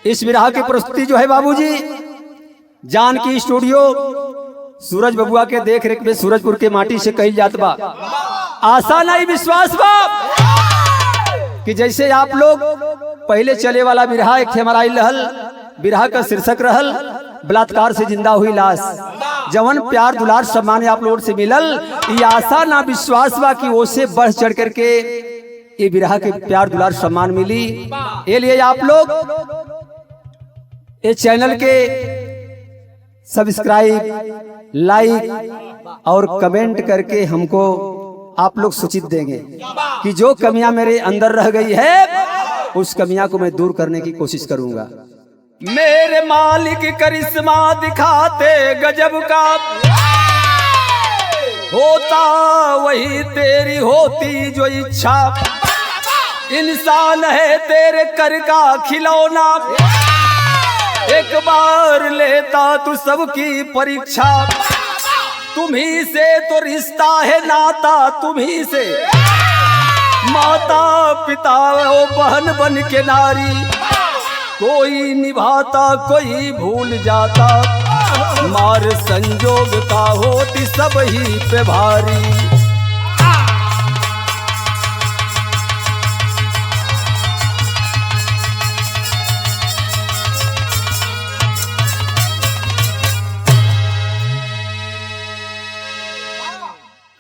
इस विरह की प्रस्तुति जो है बाबूजी जानकी स्टूडियो सूरज बबुआ के देख रेख में सूरजपुर के माटी से कही जात बा। आशा नहीं विश्वास बा कि जैसे आप लोग पहले चले वाला विरहा एक हमारा रहल, विरहा का शीर्षक रहल बलात्कार से जिंदा हुई लाश, जवन प्यार दुलार सम्मान आप लोगों से मिलल, ये आशा ना विश्वास बा कि ओसे बढ़ चढ़ करके ये विरहा के प्यार दुलार सम्मान मिली। ये लिए आप लोग इस चैनल के सब्सक्राइब, लाइक और कमेंट करके हमको आप लोग सूचित देंगे कि जो कमियां मेरे अंदर रह गई है उस कमियां को मैं दूर करने की कोशिश करूंगा। मेरे मालिक करिश्मा दिखाते गजब का, होता वही तेरी होती जो इच्छा, इंसान है तेरे कर का खिलौना, एक बार लेता तू सबकी परीक्षा, तुम्ही से तो रिश्ता है नाता, तुम्ही से माता पिता ओ बहन बन के नारी, कोई निभाता कोई भूल जाता, मार संजोग का होती सब ही पे भारी।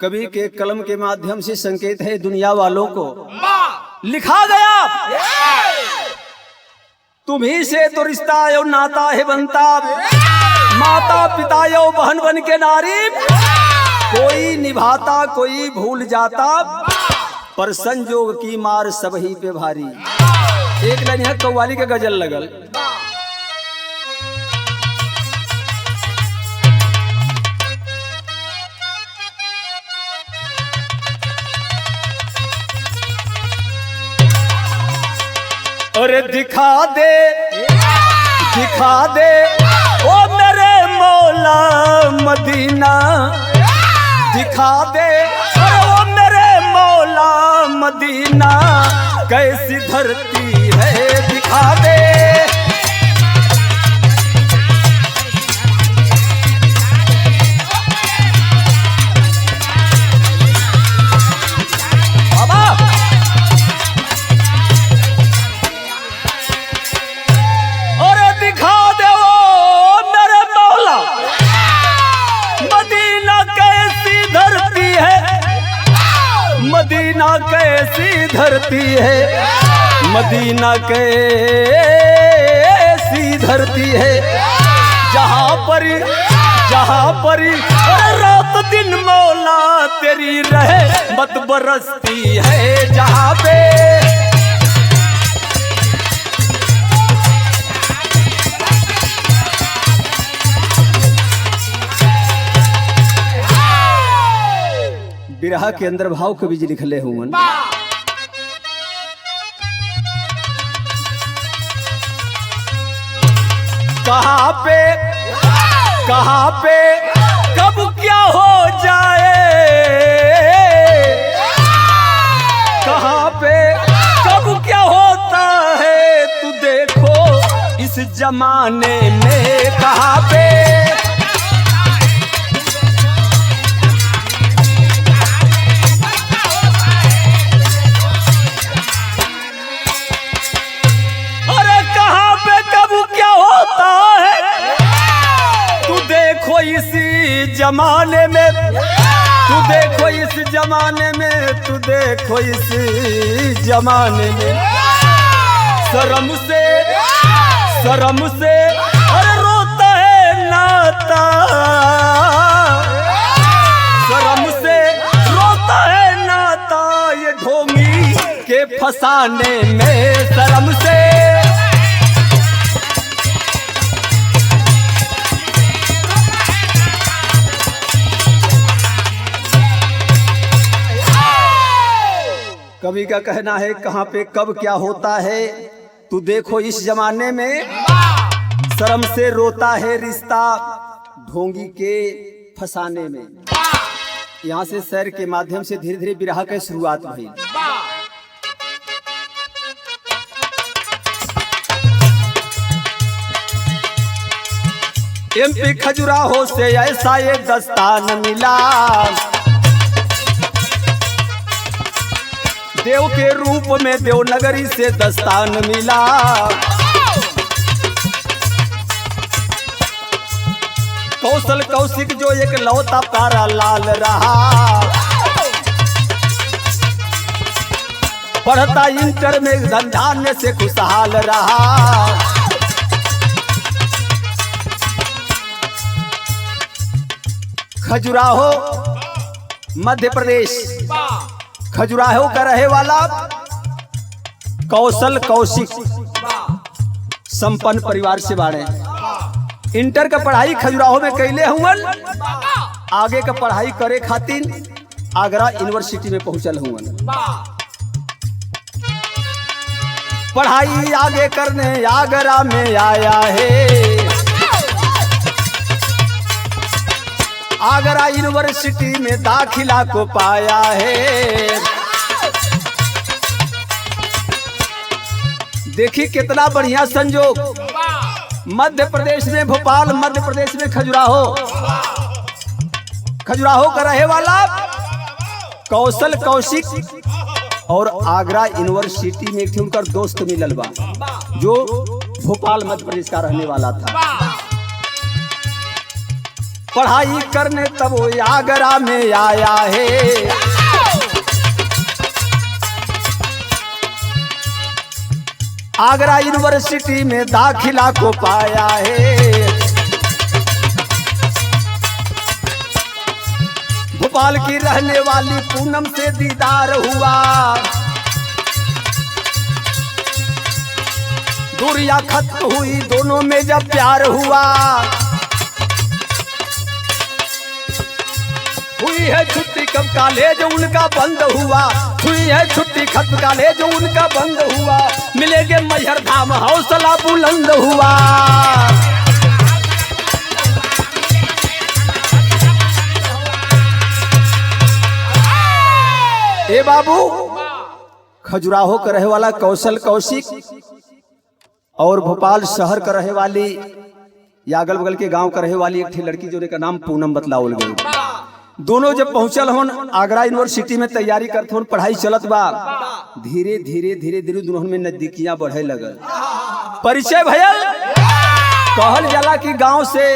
कवि के कलम के माध्यम से संकेत है दुनिया वालों को, लिखा गया तुम्ही से तो रिश्ता यो नाता है बनता, माता पिता यो बहन बन के नारी, कोई निभाता कोई भूल जाता, पर संजोग की मार सब ही पे भारी। एक लाइन है कव्वाली के गजल लगल, अरे दिखा दे ओ मेरे मौला मदीना, दिखा दे ओ मेरे मौला मदीना, कैसी धरती है दिखा दे। मदीना कैसी धरती है, मदीना कैसी धरती है, जहाँ पर रात दिन मौला तेरी रहे मत बरसती है, जहाँ पे विरह के अंदर भाव कवि जी लिखले हुए, कहाँ पे कब क्या हो जाए, कहाँ पे कब क्या होता है तू देखो इस जमाने में, कहाँ पे इसी जमाने में, तू देखो इस जमाने में, तू देखो इस जमाने में, शर्म से अरे रोता है नाता, शर्म से रोता है नाता, ये ढोंगी के फसाने में, शर्म से कवि का कहना है कहाँ पे कब क्या होता है तू देखो इस जमाने में, शर्म से रोता है रिश्ता ढोंगी के फसाने में। यहाँ से शहर के माध्यम से धीरे धीरे विरह की शुरुआत हुई। एमपी खजुराहो से ऐसा ये दस्तान मिला, देव के रूप में देवनगरी से दस्तान मिला। कौशल कौशिक जो एक लौता प्यारा लाल रहा, पढ़ता इंटर में धंधाने से खुशहाल रहा। खजुराहो मध्य प्रदेश, खजुराहो का रहे वाला कौशल कौशिक संपन्न परिवार से बाड़े। इंटर का पढ़ाई खजुराहो में कैले हुवन, आगे का पढ़ाई करे खातिर आगरा यूनिवर्सिटी में पहुंचल हुवन। पढ़ाई आगे करने आगरा में आया है, आगरा यूनिवर्सिटी में दाखिला को पाया है। देखिए कितना बढ़िया संजोग, मध्य प्रदेश में भोपाल, मध्य प्रदेश में खजुराहो, खजुराहो का रहे वाला कौशल कौशिक और आगरा यूनिवर्सिटी में एक उनका दोस्त मिलल बा जो भोपाल मध्य प्रदेश का रहने वाला था। पढ़ाई करने तब वो आगरा में आया है, आगरा यूनिवर्सिटी में दाखिला को पाया है। भोपाल की रहने वाली पूनम से दीदार हुआ, दूरियां खत्म हुई दोनों में जब प्यार हुआ। हुई है छुट्टी कब कॉलेज उनका बंद हुआ, हुई है छुट्टी खत्म कॉलेज उनका बंद हुआ। मिलेंगे मैहर धाम हौसला बुलंद हुआ। ए बाबू, खजुराहो का रहे वाला कौशल कौशिक और भोपाल शहर का रहे वाली या अगल बगल के गांव का रहे वाली एक लड़की जो का नाम पूनम बतलावल गई। दोनों जब पहुंचल होन आगरा यूनिवर्सिटी में तैयारी करते होन, पढ़ाई चलत बा। धीरे धीरे धीरे धीरे दोनों में नजदीकियां बढ़े लगल, परिचय भयल। कहल जाला कि गांव से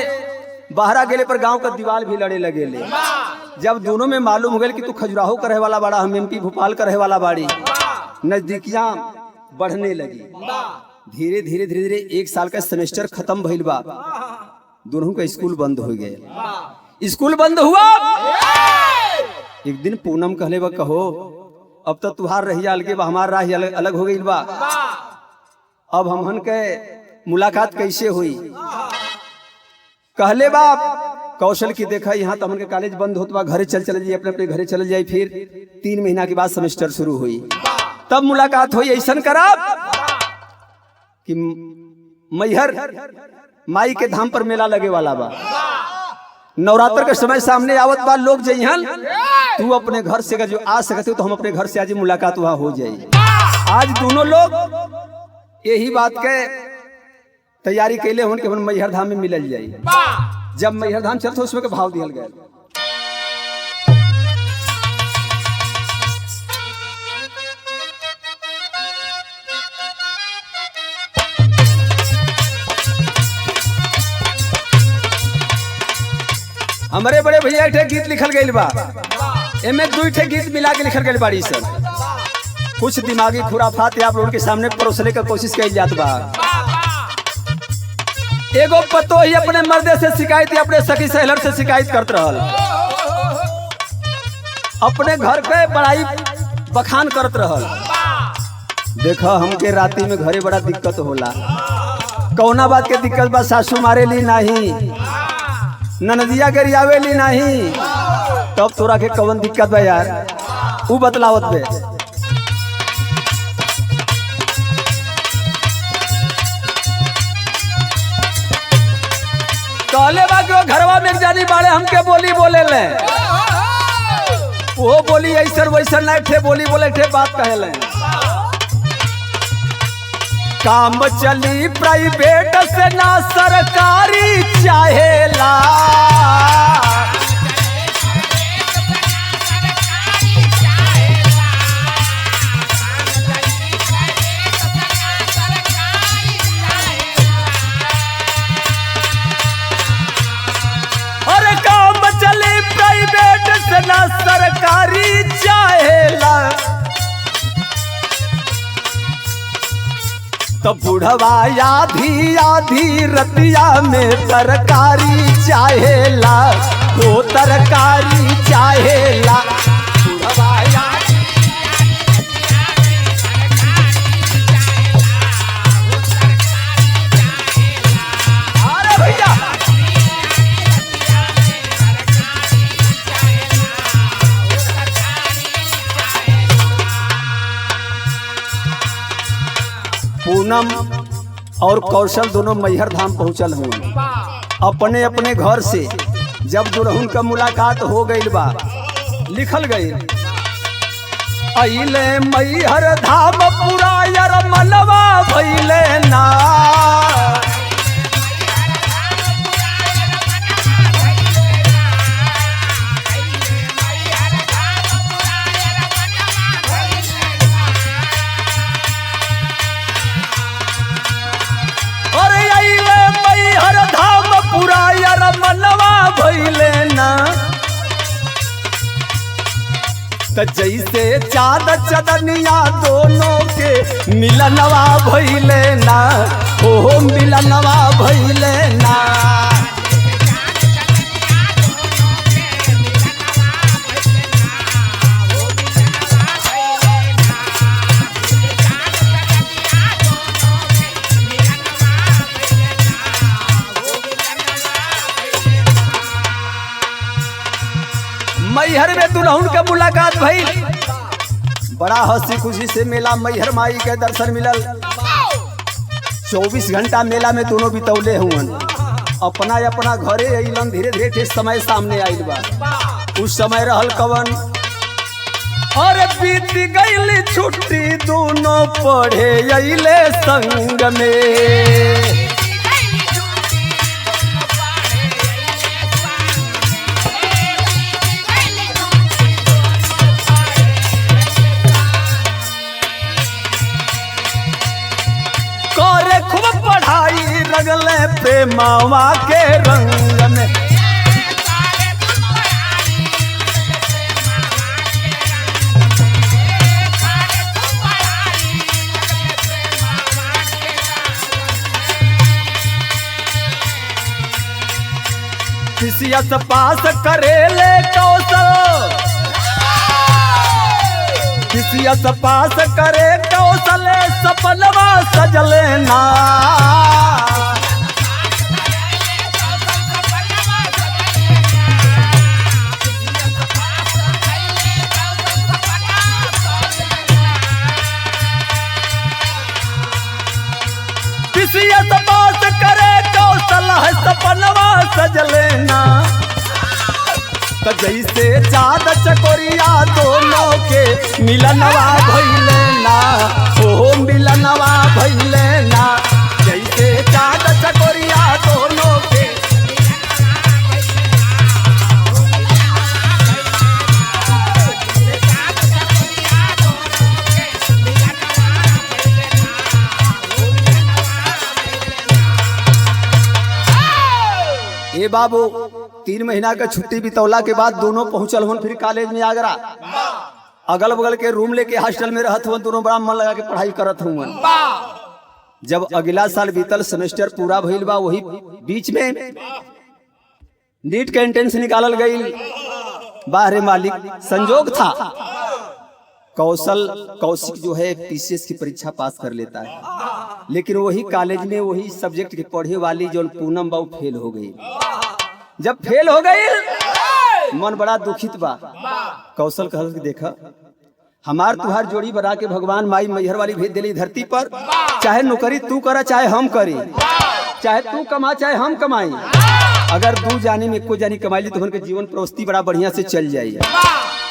बाहरा गेले पर गांव का दीवार भी लड़े लगे ले। जब दोनों में मालूम हो गया कि तू खजुराहो का रहे वाला बाड़ा, हम एमपी भोपाल का रहे वाला बाड़ी, नजदीकियां बढ़ने लगी। धीरे धीरे धीरे धीरे एक साल का सेमेस्टर खत्म भइल बा, दोनों का स्कूल बंद हो गया। स्कूल बंद हुआ, एक दिन पूनम कहले बा, कहो अब तो तुहार रहिया अलगे बा, हमार राह अलग हो गई बा, अब हमहन के मुलाकात कैसे हुई। कहले बा कौशल की देखा यहाँ तो हमन के कॉलेज बंद होत बा, घरे चल जाइए, अपने अपने घरे चल जाए। फिर 3 महीना के बाद सेमेस्टर शुरू हुई, तब मुलाकात हुई। ऐसा करा कि मैहर माई के धाम पर मेला लगे वाला बा, नवरात्र के समय सामने आवत बा, लोग जइहन, तू अपने घर से जो आ सकते हो तो हम अपने घर से आज मुलाकात वहां हो जाए। आज दोनों लोग यही बात के तैयारी कैले होन कि हम मैहर धाम में मिलल जाए। जब मैहर धाम चलते उसमें के भाव दिया गया। हमारे बड़े भैया एक गीत लिखल गई बा, एमे 2 गीत मिला के लिखल गई बाड़ी सब। कुछ दिमागी खुराफात आप लोगों के सामने परोसने का कोशिश कई जात बा। एगो पतो ही अपने मर्दे से शिकायत, अपने सखी सहेलर से शिकायत करत रहल, अपने घर के बड़ाई बखान करत रहल। देखा हमके राती में घरे बड़ा दिक्कत होला, कौना बात के दिक्कत बा, सासू मारे ली नहीं, ननदिया गरियावे ली नहीं, तब तोरा के कौन दिक्कत बा यार, ऊ बतलावत बे। कहले बा कि घरवा में जानी बाड़े हमके बोली बोले ले, वो बोली ऐसा वैसा नहीं थे, बोली बोले थे बात कहे ले। काम चली प्राइवेट से ना सरकारी चाहेला। अरे काम चली प्राइवेट से ना सरकारी चाहेला। तो बुढ़वा आधी आधी रतिया में तरकारी चाहेला, वो तरकारी चाहेला। बुढ़वा अरे भैया पूनम और कौशल दोनों मैहर धाम पहुंचल हुए। अपने अपने घर से जब दुल्हन का मुलाकात हो गई बा, लिखल गई अइले मैहर धाम पूरा यार मनवा भइले ना। मनवा भइले ना। त जैसे चाँद चदनिया दोनों के मिलनवा भइले ना, हो मिलनवा भइले ना। मैहर में दुल्हन का मुलाकात भइल, बड़ा हंसी खुशी से मेला मैहर माई के दर्शन मिलल। 24 घंटा मेला में दोनों बितौले हुवन। अपना अपना घरे अइलन, धीरे धीरे समय सामने आइल बा। उस समय रहल कवन और बीत गइल छुट्टी, दोनों पढ़े अइले संग में। खूब पढ़ाई रगले प्रेमावा के रंग में। पीसीएस पास करेले कौशल, पीसीएस पास करे कौशल, सपनवा सजले ना। पीसीएस पास करे कौशल, सपनवा सजले ना। तो जैसे चाँद चकोरिया दोनों के मिलनवा भइले ना, ओ मिलनवा भइले ना। जैसे चाँद चकोरिया दोनों के ए बाबू 3 महीना का छुट्टी बितौला के बाद दोनों पहुंचल हुन फिर कॉलेज में आगरा। अगल बगल के रूम लेके हॉस्टल में रहत हुन, दोनों बड़ा मन लगा के पढ़ाई करत हुन। जब अगला साल बीतल, सेमेस्टर पूरा भइल बा, वही बीच में नीट के एंट्रेंस निकालल गई। बाहरे मालिक संजोग था, कौशिक जो है पीसीएस की परीक्षा पास कर लेता है, लेकिन वही कॉलेज में वही सब्जेक्ट के पढ़े वाली जो पूनम बाबू फेल हो गई। जब फेल हो गई मन बड़ा दुखित बा। कौशल कहल कि देखा हमार तुहार जोड़ी बना के भगवान माई मैहर वाली भेज दिली धरती पर, चाहे नौकरी तू करा चाहे हम करी, चाहे तू कमा चाहे हम कमाई, अगर 2 जाने में 1 जानी कमाई ली तो उनके जीवन प्रवृत्ति बड़ा बढ़िया से चल जाई।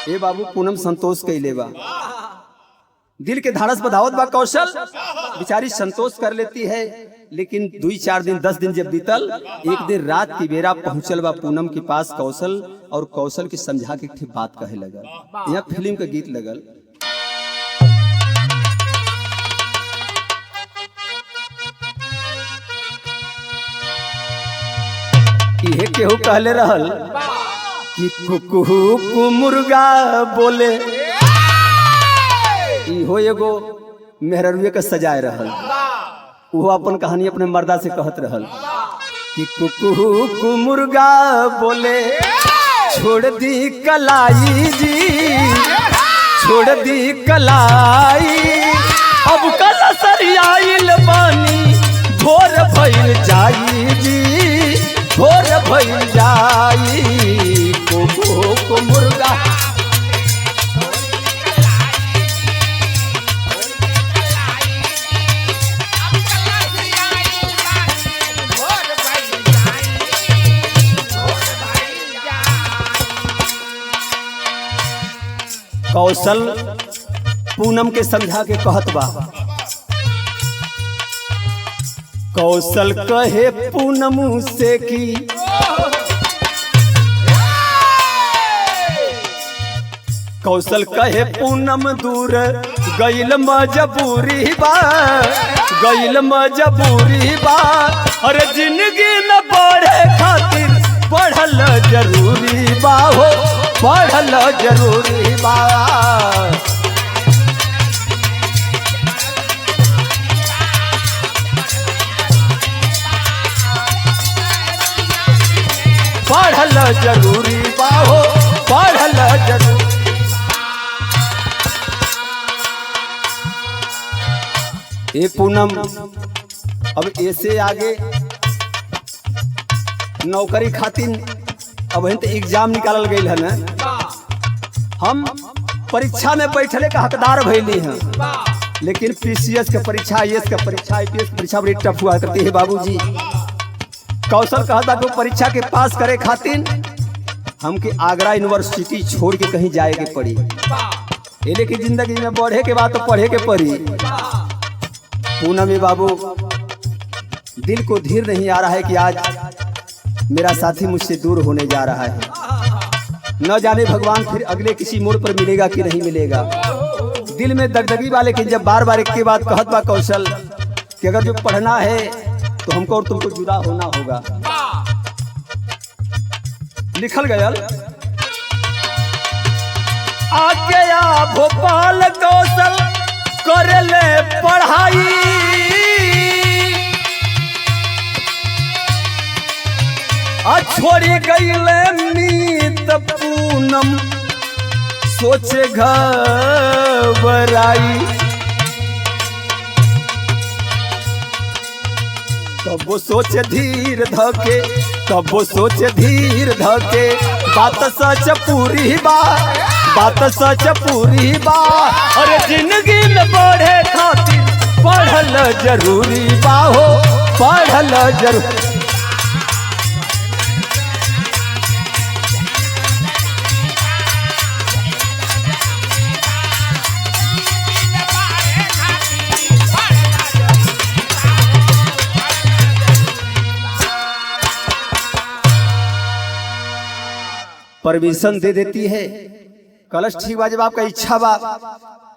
ए बाबू पूनम संतोष कैले बा, दिल के धाड़स बधावत बा कौशल, बेचारी संतोष कर लेती है। लेकिन 2-4 दिन 10 दिन जब बीतल, एक दिन रात की बेरा पहुंचल बा पूनम के पास कौशल, और कौशल के समझा के ठीक बात कहे लगल। यहाँ फिल्म का गीत लगल। ये केहू कहले रहल कि कुकू मुर्गा बोले, इहो एगो मेहरुए के सजाए रहल। वो अपन कहानी अपने मर्दा से कहत रहल कि कुकू मुर्गा बोले, छोड़ दी कलाई जी, छोड़ दी कलाई, अब कल सरियाइल बानी, भोर भइल जाई जी, भोर भइल जाई, कुकू मुर्गा। कौशल पूनम के समझा के कहत बा। कौशल कहे पूनम से की, कौशल कहे पूनम दूर गइल मजबूरी बा, गइल मजबूरी बा, अरे जिंदगी में बढ़े खातिर पढ़ल जरूरी बा हो, पढ़ल जरूरी बा। पढ़ल जरूरी बा हो, पढ़ल जरूरी। ए पूनम, अब ऐसे आगे नौकरी खातिर अब तो एग्जाम निकालल गई है ना, हम परीक्षा में बैठले का हकदार भइली हैं। लेकिन पीसीएस का परीक्षा, आईएएस का परीक्षा, आईपीएस की परीक्षा बड़ी टफ हुआ करती है बाबूजी। कौशल कहता कि परीक्षा के पास करे खातिर हमके आगरा यूनिवर्सिटी छोड़ के कहीं जाए के पड़ी। एले की जिंदगी में बढ़े के बाद तो पढ़े के पड़ी। पूनम बाबू, दिल को धीर नहीं आ रहा है कि आज मेरा साथी मुझसे दूर होने जा रहा है। न जाने भगवान फिर अगले किसी मोड़ पर मिलेगा कि नहीं मिलेगा। दिल में दगदगी वाले की जब बार बार एक के बाद कहत बा कौशल कि अगर जो पढ़ना है तो हमको और तुमको जुदा होना होगा। लिखल गयल, आ गया भोपाल कौशल करे ले पढ़ाई, छोड़ी गईले मीत पूनम सोचे घबराई। तब वो सोचे धीर धके, तब वो सोचे धीर धके, बात सच पूरी बा, बात सच पूरी बा, अरे जिंदगी में बढ़े खातिर पढ़ल जरूरी बा हो, पढ़ल जरूरी। परमिशन दे देती है। कलश ठीक बा, जब आपका इच्छा बा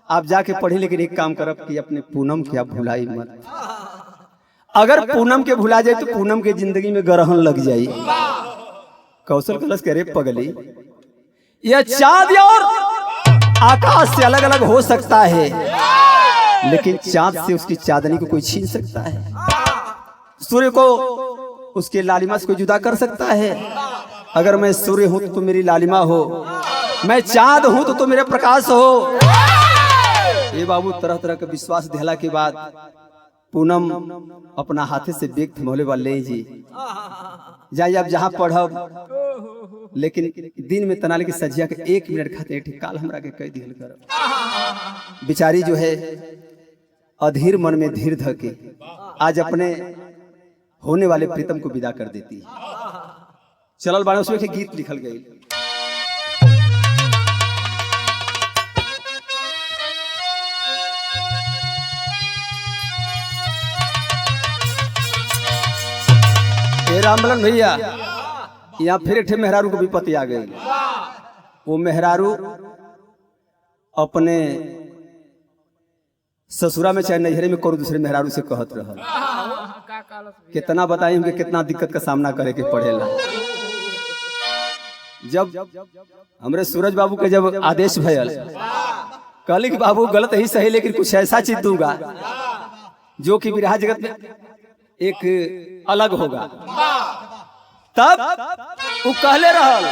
आप जाके पढ़े, लेकिन एक काम करब कि अपने पूनम के आप भुलाई मत। अगर पूनम के भुला जाए तो पूनम के जिंदगी में ग्रहण लग जाए। कौशल कलश करे पगली, यह चांद और आकाश से अलग अलग हो सकता है, लेकिन चांद से उसकी चांदनी को कोई छीन सकता है? सूर्य को उसके लालिमा से कोई जुदा कर सकता है? अगर मैं सूर्य हूं तो मेरी लालिमा हो, मैं चांद हूं तो मेरे प्रकाश हो। ये बाबू तरह तरह का विश्वास दिला के बाद पूनम अपना हाथे से बेग थमोले वाले जी जाइए आप जहां पढ़ब, लेकिन दिन में तनाले की सजिया के 1 मिनट खाते काल हमरा के कह दिल कर। बिचारी जो है अधीर मन में धीर धके आज अपने होने वाले प्रीतम को विदा कर देती है। चलल बाने उसमें गीत लिखल गई। रामबलन भैया यहाँ फिर एक मेहरारू को विपत्ति आ गई। वो मेहरारू अपने ससुरा में चाहे नैहरे में करो दूसरे मेहरारू से कहत रहा। कितना बताई हमके कितना दिक्कत का सामना करे के पड़ेला। जब हमरे सूरज बाबू के जब आदेश भयल कहली कि बाबू गलत ही सही लेकिन कुछ ऐसा चीज दूंगा जो कि विरहा जगत में एक अलग होगा। तब वो कहले रहल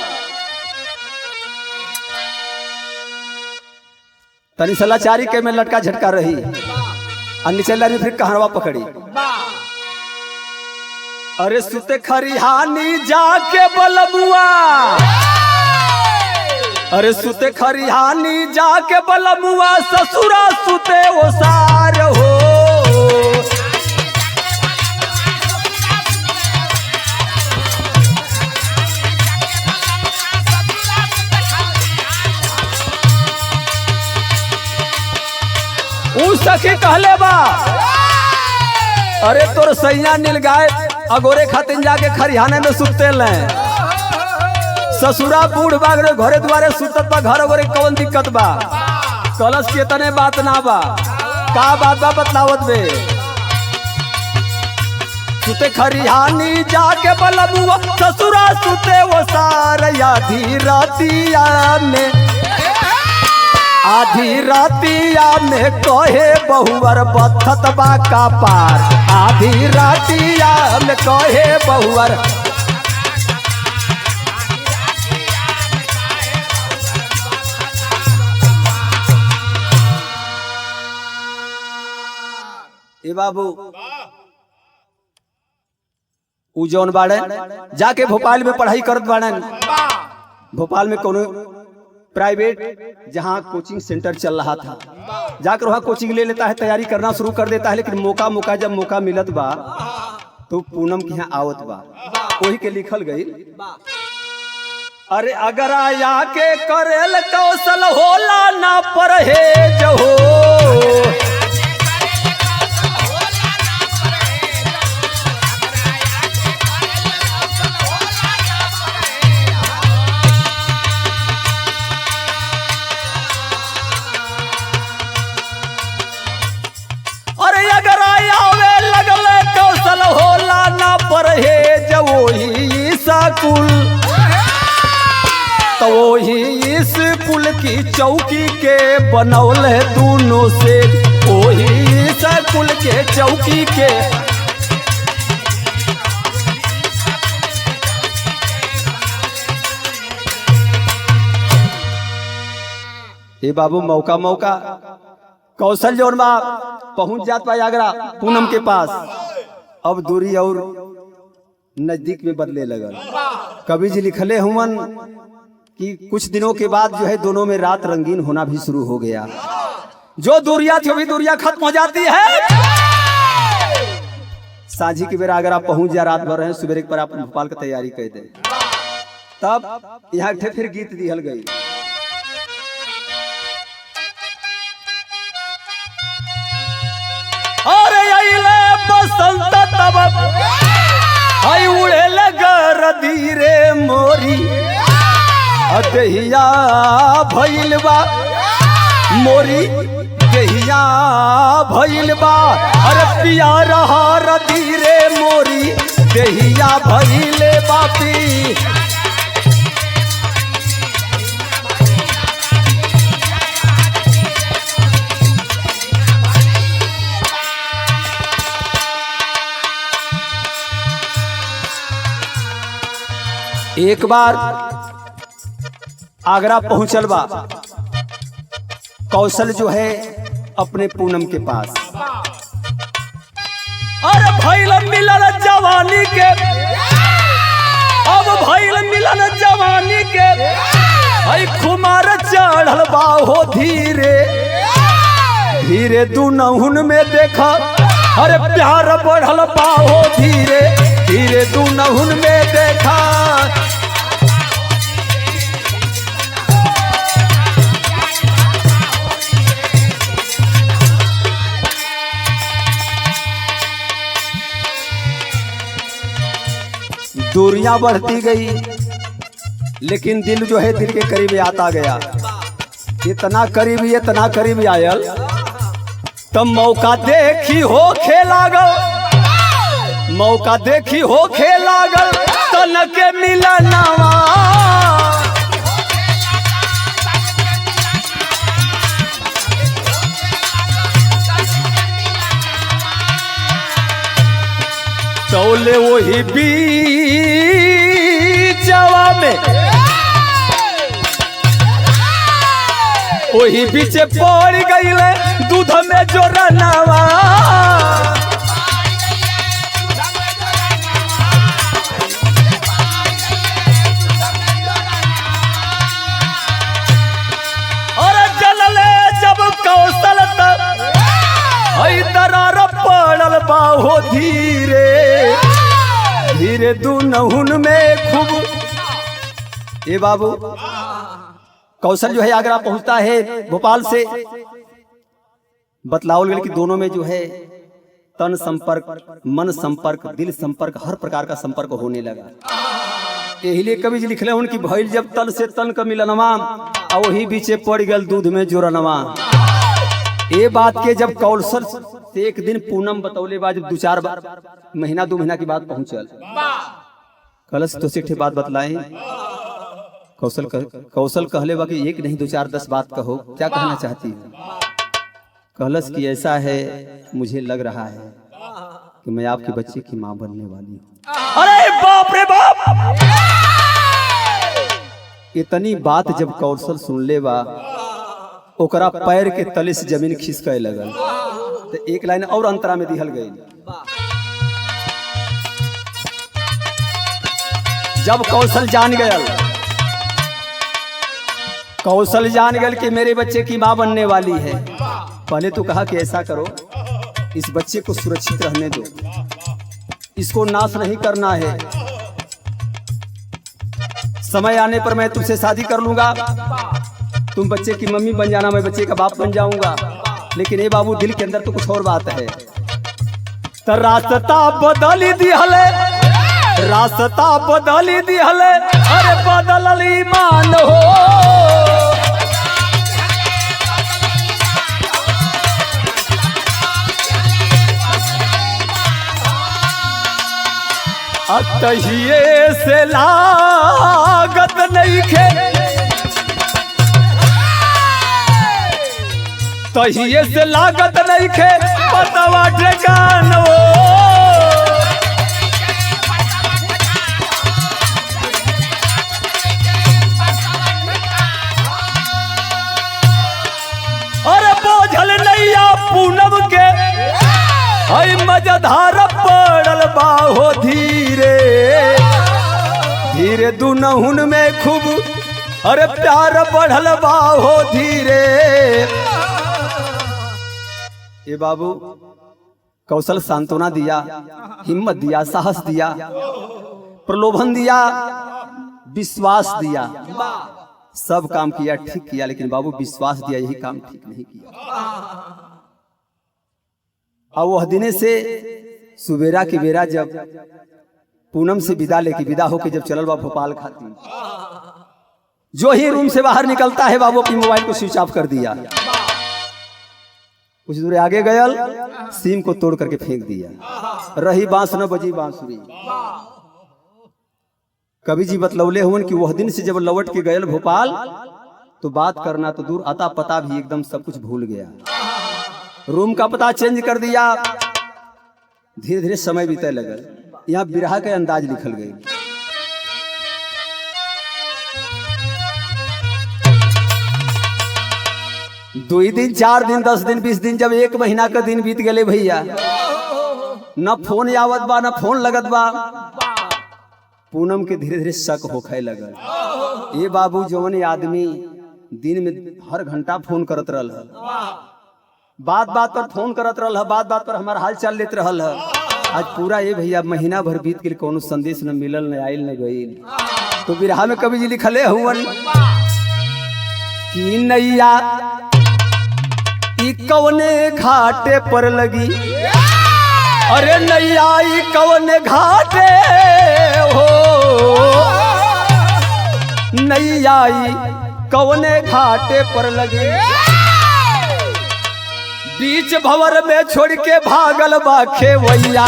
तनी सलाचारी के में लटका झटका रही और निचला फिर कहरवा पकड़ी। अरे सुते खरिहानी जाके बलबुआ, अरे सुते खरिहानी जाके बलबुआ ससुरा सुते ओसार हो। सखी कहले बा अरे तोर सैया नील गाय अगोरे खातिन जाके खरिहाने में सुते ले। ससुरा बूढ़ बाग रे घरे द्वारे सुतत बा, घर घरे कौन दिक्कत बा। कलश के तने बात ना बा, का बात बा बतलावत बे। सुते खरिहानी जाके बलबुआ ससुरा सुते वो सारया धीरतिया में, आधी रातिया में कहे बहुवर बथत बा का पार। आधी रातिया में कहे बहुवर, ए बाबू उ जौन बाड़े जाके भोपाल में पढ़ाई करत बाड़े। भोपाल में कोनो प्राइवेट जहाँ कोचिंग सेंटर चल रहा था, जाकर वहाँ कोचिंग ले लेता है, तैयारी करना शुरू कर देता है। लेकिन मौका जब मौका मिलत बा तो पूनम की यहाँ आवत बा, वही के लिखल गई। अरे अगर आया के करेल कौशल होला ना परहेज हो। परहेज वही सकुल तो वही स्कूल की चौकी के बनौले दोनों से, वही स्कूल के चौकी के। ये बाबू मौका कौशल जौन बा पहुंच जात बा आगरा पूनम के पास। अब दूरी और नजदीक में बदले लगल। कवि जी लिखले हुमन कि कुछ दिनों के बाद जो है दोनों में रात रंगीन होना भी शुरू हो गया। जो दूरियां थी भी दूरियां खत्म हो जाती है। साझी की बेरा अगर आप पहुंच जा रात भर रहे सुबह पर आप भोपाल की तैयारी कर दे। तब यहाँ फिर गीत दिहल गई। अरे बसंत तब आई उड़े लगर धीरे मोरी दहिया भइल बा, मोरी दहिया भइल बा। अरे पिया रहा धीरे मोरी दहिया भइल बापी। एक बार आगरा पहुंचल बा कौशल जो है अपने पूनम के पास। अरे भइल मिलन जवानी के, अब भइल मिलन जवानी के। आई खुमार चढ़ल बा हो धीरे धीरे दुनहुन में देखा। अरे प्यार बढ़ल बा हो धीरे धीरे दुनहुन में देखा। दूरियां बढ़ती गई, लेकिन दिल जो है दिल के करीब आता गया। इतना करीब आयल तब मौका देखी हो खेलागल, मौका देखी हो खेलागल तन के मिलनवा। तौले वही बीचवा में, वही बीचे पड़ गईले दूध में जो रनवा। और जलले जब कौशल तक दरार पड़ल बाहो धीरे धीरे दुनहुन में खूब। ए बाबू कौशल जो है आगरा पहुंचता है भोपाल से, बतलावल गया कि दोनों में जो है तन संपर्क, मन संपर्क, दिल संपर्क, हर प्रकार का संपर्क होने लगा। यही लिए कवि जी लिखले उनकी भइल जब तन से तन का मिलनवा, और वही बीचे पड़ गल दूध में जोरनवा। ये बात के जब कौशल से एक दिन पूनम बतौले बाद जब 2 महीना की बात पहुंचल, कलश तो से बात बतलाए। कौशल कहले बा कि एक नहीं 2 4 10 बात कहो, क्या कहना चाहती है? कलश की ऐसा है, मुझे लग रहा है कि मैं आपके बच्चे की मां बनने वाली हूँ। अरे बाप रे बाप! इतनी बात जब कौशल सुन ले बा, ओकरा पैर के तले से जमीन खिसके लगल। तो एक लाइन और अंतरा में दिहल गई। जब कौशल जान गया कि मेरे बच्चे की मां बनने वाली है, पहले तो कहा कि ऐसा करो, इस बच्चे को सुरक्षित रहने दो, इसको नाश नहीं करना है। समय आने पर मैं तुमसे शादी कर लूंगा, तुम बच्चे की मम्मी बन जाना, मैं बच्चे का बाप बन जाऊंगा। लेकिन ये बाबू दिल के अंदर तो कुछ और बात है। तो रास्ता बदली दिहले, रास्ता बदली दिहले, अरे बदलल ईमान हो। अतहिए से लागत नहीं खे, तहिए से लागत नहीं खे पतवा ठेकानो। अरे बोझल नैया पूनम के हई मजधार पड़ल बाहो धीरे धीरे दुनहुन में खूब, अरे प्यार बढ़ल बाहो धीरे। ये बाबू कौशल सांत्वना दिया, हिम्मत दिया, साहस दिया, प्रलोभन दिया, विश्वास दिया, सब काम किया, ठीक किया। लेकिन बाबू विश्वास दिया, यही काम ठीक नहीं किया। और वह दिने से सुबेरा की बेरा जब पूनम से विदा होके जब चलल बा भोपाल खाती, जो ही रूम से बाहर निकलता है बाबू अपनी मोबाइल को स्विच ऑफ कर दिया। कुछ दूर आगे गयल, सिम को तोड़ करके फेंक दिया। रही बांस न बजी बांसुरी। कवि जी बतलौले हुन कि वह दिन से जब लौट के गयल भोपाल, तो बात करना तो दूर, अता पता भी एकदम सब कुछ भूल गया। रूम का पता चेंज कर दिया। धीरे धीरे समय बीते लगल। यहाँ बिरहा के अंदाज लिखल गई। दो दिन, 4 दिन, 10 दिन, 20 दिन, जब 1 महीना का दिन बीत गए भैया, न फोन आवत बा, न फोन लगत बा। पूनम के धीरे धीरे शक होखे लगल। ये बाबू जौन आदमी दिन में हर घंटा फोन करत रहल, बात बात पर फोन करत रहल, बात बात पर हमारा हाल चाल लेत रहल, आज पूरा ये भैया महीना भर बीत गए, कोनो संदेश न मिलल, न आयल, न गईल। तो बिरहा में कवि जी लिखले हुवन कि नैया कौने घाटे पर लगी, अरे नैया कौने घाटे हो। नैया कौने घाटे पर लगी, बीच भंवर में छोड़ के भागल बा खेवैया।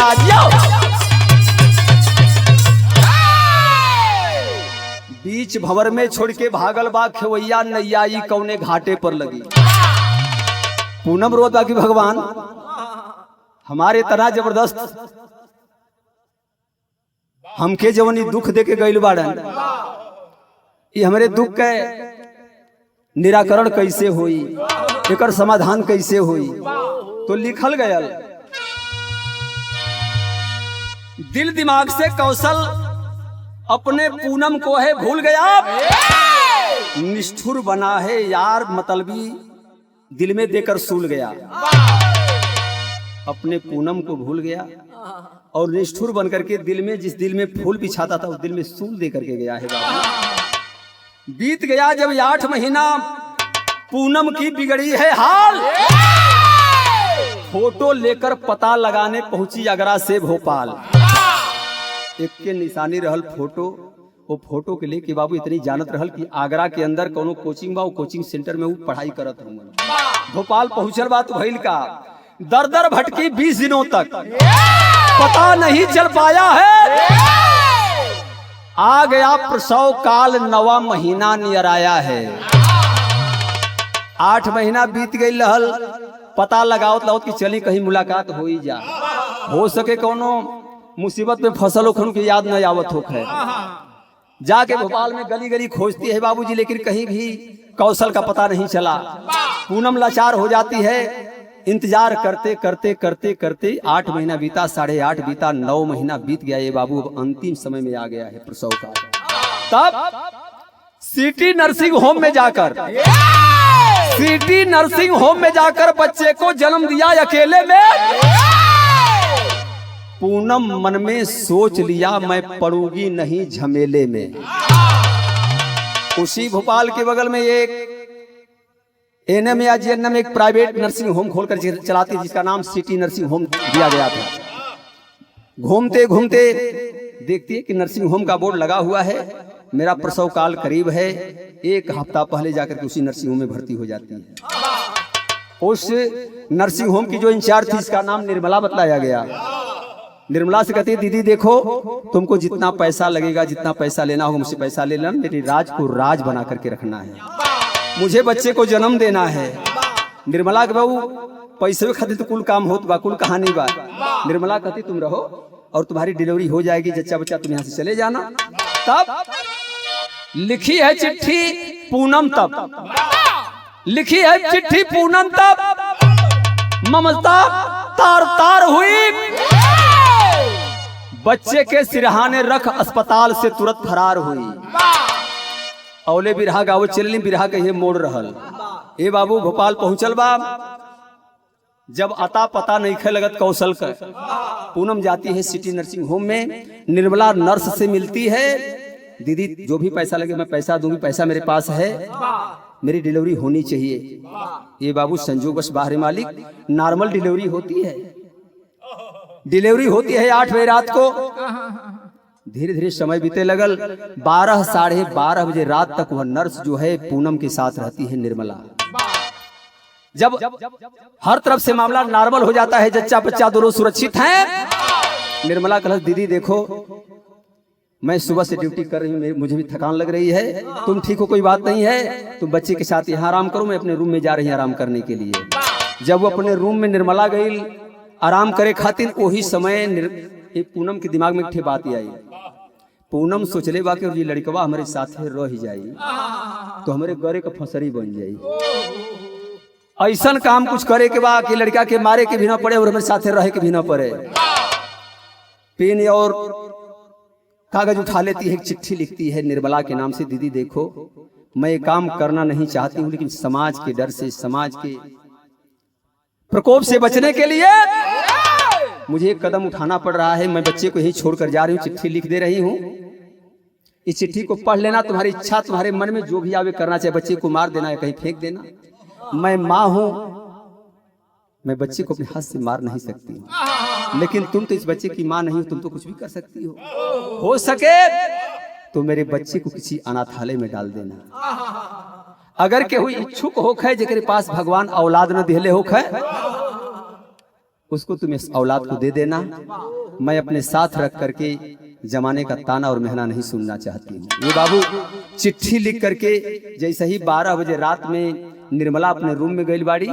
बीच भंवर में छोड़ के भागल बा खेवैया, नैया कौने घाटे पर लगी। पूनम रोता कि भगवान हमारे तरह जबरदस्त हमके जवनी दुख दे के गइल बाड़न, ये हमरे दुख के निराकरण कैसे होई, एकर समाधान कैसे होई। तो लिखल गयल, दिल दिमाग से कौशल अपने पूनम को है भूल गया, निष्ठुर बना है यार मतलबी दिल में देकर सूल गया। अपने पूनम को भूल गया और निष्ठुर बनकर के दिल में, जिस दिल में फूल बिछाता था उस दिल में सूल दे करके गया है बाबू। बीत गया जब 8 महीना, पूनम की बिगड़ी है हाल। फोटो लेकर पता लगाने पहुंची आगरा से भोपाल, एक के निशानी रहल फोटो। वो फोटो के लेके बाबू इतनी जानत रहल कि आगरा के अंदर कोनो कोचिंग बा, वो कोचिंग सेंटर में वो पढ़ाई करत रहूंगा। भोपाल पहुंचल बात भइल का, दर दर भटकी 20 दिनों तक, पता नहीं चल पाया है। आ गया प्रसव काल, 9वां महीना नियर आया है। 8 महीना बीत गई रहल, पता लगावत लावत कि चली कहीं मुलाकात हो ही जा, हो सके कोनो मुसीबत में फसल होखन की याद न आवत होखे। जाके भोपाल में गली गली खोजती है बाबूजी, लेकिन कहीं भी कौशल का पता नहीं चला। पूनम लाचार हो जाती है। इंतजार करते करते करते करते 8 महीना बीता, 8.5 बीता, 9 महीना बीत गया ये बाबू। अब अंतिम समय में आ गया है प्रसव का। तब सिटी नर्सिंग होम में जाकर, सिटी नर्सिंग होम में जाकर बच्चे को जन्म दिया अकेले में। पूनम मन में सोच लिया मैं पड़ूंगी नहीं झमेले में। उसी भोपाल के बगल में एक एनएम या जीएनएम एक प्राइवेट नर्सिंग होम खोलकर चलाती, जिसका नाम सिटी नर्सिंग होम दिया गया था। घूमते घूमते देखती है कि नर्सिंग होम का बोर्ड लगा हुआ है, मेरा प्रसव काल करीब है। 1 हफ्ता पहले जाकर के उसी नर्सिंग होम में भर्ती हो जाती है। उस नर्सिंग होम की जो इंचार्ज थी, इसका नाम निर्मला बतलाया गया। निर्मला से कहती है, दीदी देखो तुमको जितना पैसा लगेगा, जितना पैसा लेना होगा मुझसे पैसा ले लेना, मेरी राज को राज बना करके रखना है, मुझे बच्चे को जन्म देना है। निर्मला के बहू पैसे खातिर तो कुल काम होत बा, कुल कहानी बा। निर्मला कहती तुम रहो और तुम्हारी डिलीवरी हो जाएगी, जच्चा बच्चा तुम यहाँ से चले जाना। तब लिखी है चिट्ठी पूनम, तब लिखी है चिट्ठी पूनम, तब ममता तार तार हुई। बच्चे के सिरहाने रख अस्पताल से तुरंत फरार हुई। औले बिरहा गाँव चलनी, बिरहा कहिए मोड़ रहल। ए बाबू भोपाल पहुंचल बा, जब अता पता नहीं खे लगत कौशल का। पूनम जाती है सिटी नर्सिंग होम में, निर्मला नर्स से मिलती है। दीदी जो भी पैसा लगे मैं पैसा दूंगी, पैसा मेरे पास है, मेरी डिलीवरी होनी चाहिए। ये बाबू संजोगवश बाहर मालिक नॉर्मल डिलीवरी होती है, डिलीवरी होती है 8 बजे रात को। धीरे धीरे समय बीते लगल, 12 साढ़े 12 बजे रात तक वह नर्स जो है पूनम के साथ रहती है निर्मला। जब हर तरफ से मामला नॉर्मल हो जाता है, जच्चा बच्चा दोनों सुरक्षित हैं, निर्मला कहती दीदी देखो मैं सुबह से ड्यूटी कर रही हूँ, मुझे भी थकान लग रही है, तुम ठीक हो कोई बात नहीं है, तुम बच्चे के साथ यहाँ आराम करो, मैं अपने रूम में जा रही हूँ आराम करने के लिए। जब वो अपने रूम में निर्मला गई आराम करे खातिर, वही समय पूनम के दिमाग में एक बात आई। पूनम सोचले बा कि ये लड़कवा हमारे साथ रह ही जाई तो हमारे गरे का फसरी बन जाई। ऐसा काम कुछ करे के बा कि लड़का के मारे के भी ना पड़े और हमारे साथ रहे के भी ना पड़े। पेन और कागज उठा लेती है, एक चिट्ठी लिखती है निर्मला के नाम से, दीदी देखो मैं ये काम करना नहीं चाहती हूँ, लेकिन समाज के डर से, समाज के प्रकोप से बचने के लिए मुझे एक कदम उठाना पड़ रहा है। मैं बच्चे को यही छोड़कर जा रही हूँ, चिट्ठी लिख दे रही हूँ, इस चिट्ठी को पढ़ लेना, तुम्हारी इच्छा, तुम्हारे मन में जो भी आवे करना चाहे, बच्चे को मार देना या कहीं फेंक देना। मैं माँ हूँ, मैं बच्चे को अपने हाथ से मार नहीं सकती, लेकिन तुम तो इस बच्चे की माँ नहीं हो, तुम तो कुछ भी कर सकती हो सके तो मेरे बच्चे को किसी अनाथालय में डाल देना। अगर केहू इच्छुक होखे जेकरे पास भगवान औलाद न दिले होखे, उसको तुम इस औलाद को दे देना। मैं अपने साथ रख करके जमाने का ताना और मेहना नहीं सुनना चाहती हूँ। ये बाबू चिट्ठी लिख करके जैसे ही 12 बजे रात में निर्मला अपने रूम में गई बाड़ी,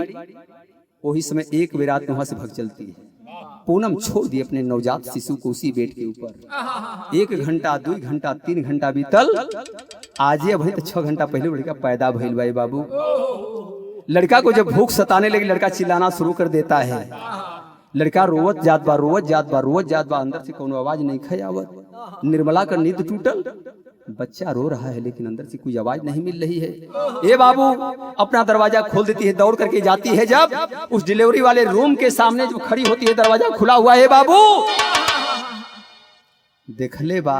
वही समय 1 बजे रात में वहां से भग चलती है। पूनम छोड़ दी अपने नवजात शिशु को उसी बेड के ऊपर। 1 घंटा 2 घंटा 3 घंटा बीतल, आज अभी तो 6 घंटा पहले लड़का पैदा भइल बा। बाबू लड़का को जब भूख सताने लगी, लड़का चिल्लाना शुरू कर देता है। लड़का रोवत जात बा, रोवत जात बा, रोवत जात बा, अंदर से कोनो आवाज नहीं खयावत। निर्मला का नींद टूटल, बच्चा रो रहा है लेकिन अंदर से कोई आवाज नहीं मिल रही है। ये बाबू अपना दरवाजा खोल देती है, दौड़ करके जाती है। जब उस डिलीवरी वाले रूम के सामने जो खड़ी होती है, दरवाजा खुला हुआ है बाबू, देख ले बा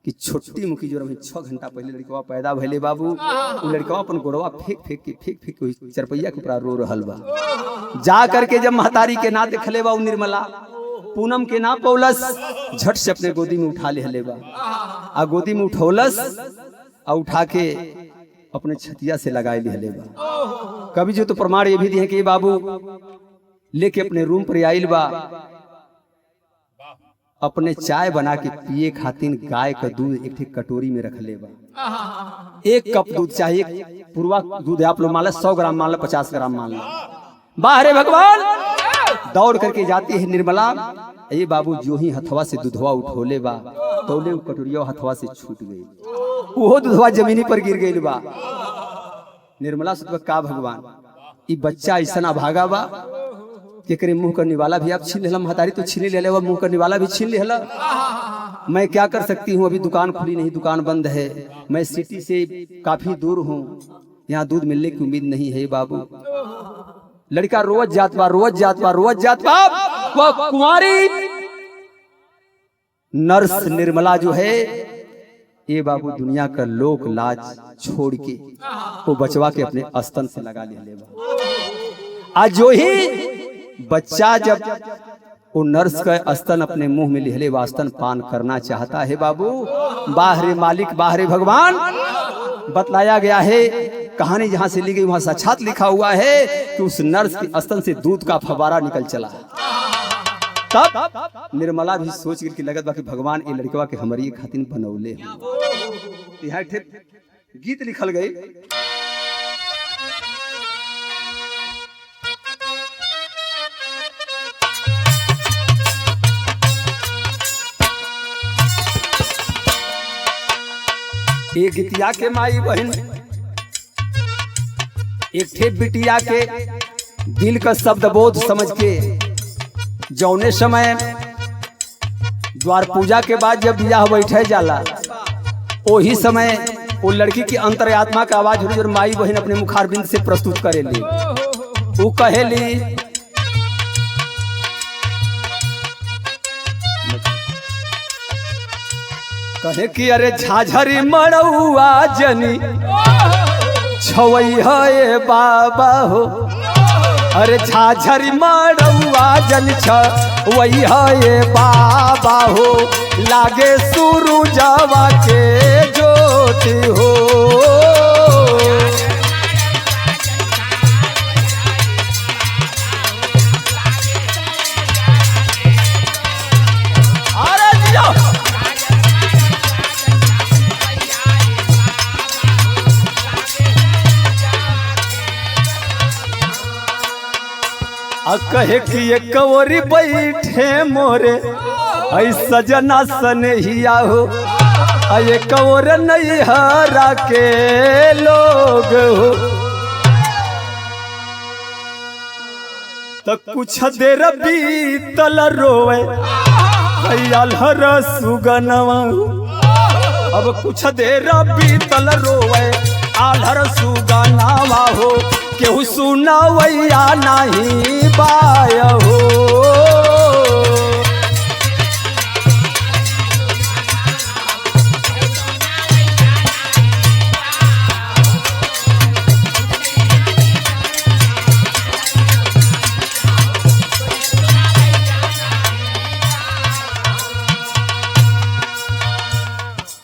कि छोटी मुखी जो 6 घंटा पहले लड़कवा पैदा भइले बाबू, वो लड़कवा अपन गोड़वा फेंक फेंक के चरपैया के ऊपर रो रहल बा। जा करके जब महतारी के ना देखले बा, निर्मला पूनम के ना पौलस, झट से अपने गोदी में उठा ले हले बा। आ गोदी में उठौलस और उठा के अपने छतिया से लगाए ले हले बा। कभी जो तो प्रमाण ये भी दिए कि बाबू लेके अपने रूम पर आइल बा, अपने चाय बना के पिए खातिर गाय का दूध एक कटोरी में रख ले बा। 1 कप दूध चाहिए, पूर्वा दूध आप लोग मान लो 100 ग्राम मान लो, 50 ग्राम मान लो। बाहरे भगवान दौड़ करके जाती है निर्मला। ये बाबू जो ही हथवा से दूधवा उठोले बा, तौले कटोरिया हथवा से छूट गई, वो दूधवा जमीनी पर गिर गई बा। निर्मला से का भगवान ये बच्चा ऐसा अभागा बा केकरे मुंह करने वाला भी आप छीन लेला, महतारी तो छीन ले, मुंह करने वाला भी छीन लेला। मैं क्या कर सकती हूँ, अभी दुकान खुली नहीं, दुकान बंद है। मैं सिटी से काफी दूर हूँ, यहाँ दूध मिलने की उम्मीद नहीं है। बाबू लड़का रोज जात बा, रोज जात बा, रोज जात बा। वो कुंवारी नर्स निर्मला जो है, ये बाबू दुनिया का लोक लाज छोड़ के वो बचवा के अपने स्तन से लगा ले बा। आज जो ही बच्चा जब वो नर्स का स्तन अपने मुंह में लिहले बा, स्तन पान करना चाहता है बाबू, बाहरे मालिक बाहरे भगवान बतलाया गया है। कहानी जहां से ली गई वहां साक्षात लिखा हुआ है कि उस नर्स के स्तन से दूध का फवारा निकल चला। तब निर्मला भी सोच के लगत बा कि भगवान ये लड़कवा के हमारी खातिर बनौले। यहाँ गीत लिखल गई, एक गीतिया के माई बहन एक ठे बिटिया के दिल का शब्द बोध समझ के जौने समय द्वार पूजा के बाद जब बियाह बैठे जाला, वही समय वो लड़की की अंतरात्मा का आवाज हुई और माई बहन अपने मुखारबिंद से प्रस्तुत करेली। वो कहेली कहे कि अरे झाझरी मड़ौआ जनी छवई है बाबा हो, अरे झाझरी मड़ौआ जनी छवई है बाबा हो, लागे सूरजवा के ज्योति हो। कहे कि ये कवरी बैठे मोरे ऐसा जना सनहिया हो, ये कवर नहीं हरा के लोग हो। तो कुछ देर बीतल रोवे हर सुगनवा, अब कुछ देर बीतल रोवे आल्हर सुगनवा हो, केहू सुनवैया नहीं बाय हो।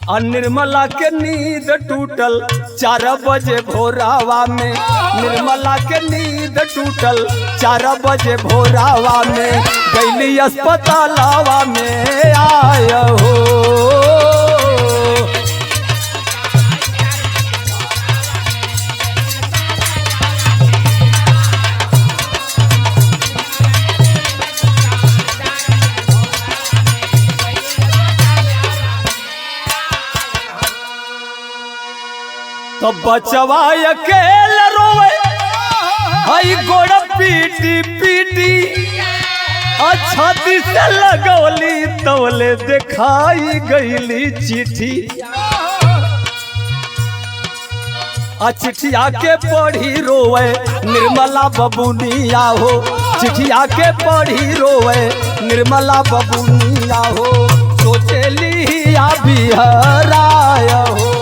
और निर्मला के नींद टूटल 4 बजे भोरावा में। निर्मला के नींद टूटल 4 बजे भोरावा में। गैली अस्पतालावा में आय हो। तो बचवा अकेल रोवे हई गोड़ पीटी पीटी। छाती से लगौली तवले दिखाई गईली चिट्ठी। चिट्ठिया के पढ़ी रोवे निर्मला बबुनिया हो। चिट्ठिया के पढ़ी रोवे निर्मला बबुनिया हो। सोचेली आ बिहराय हो।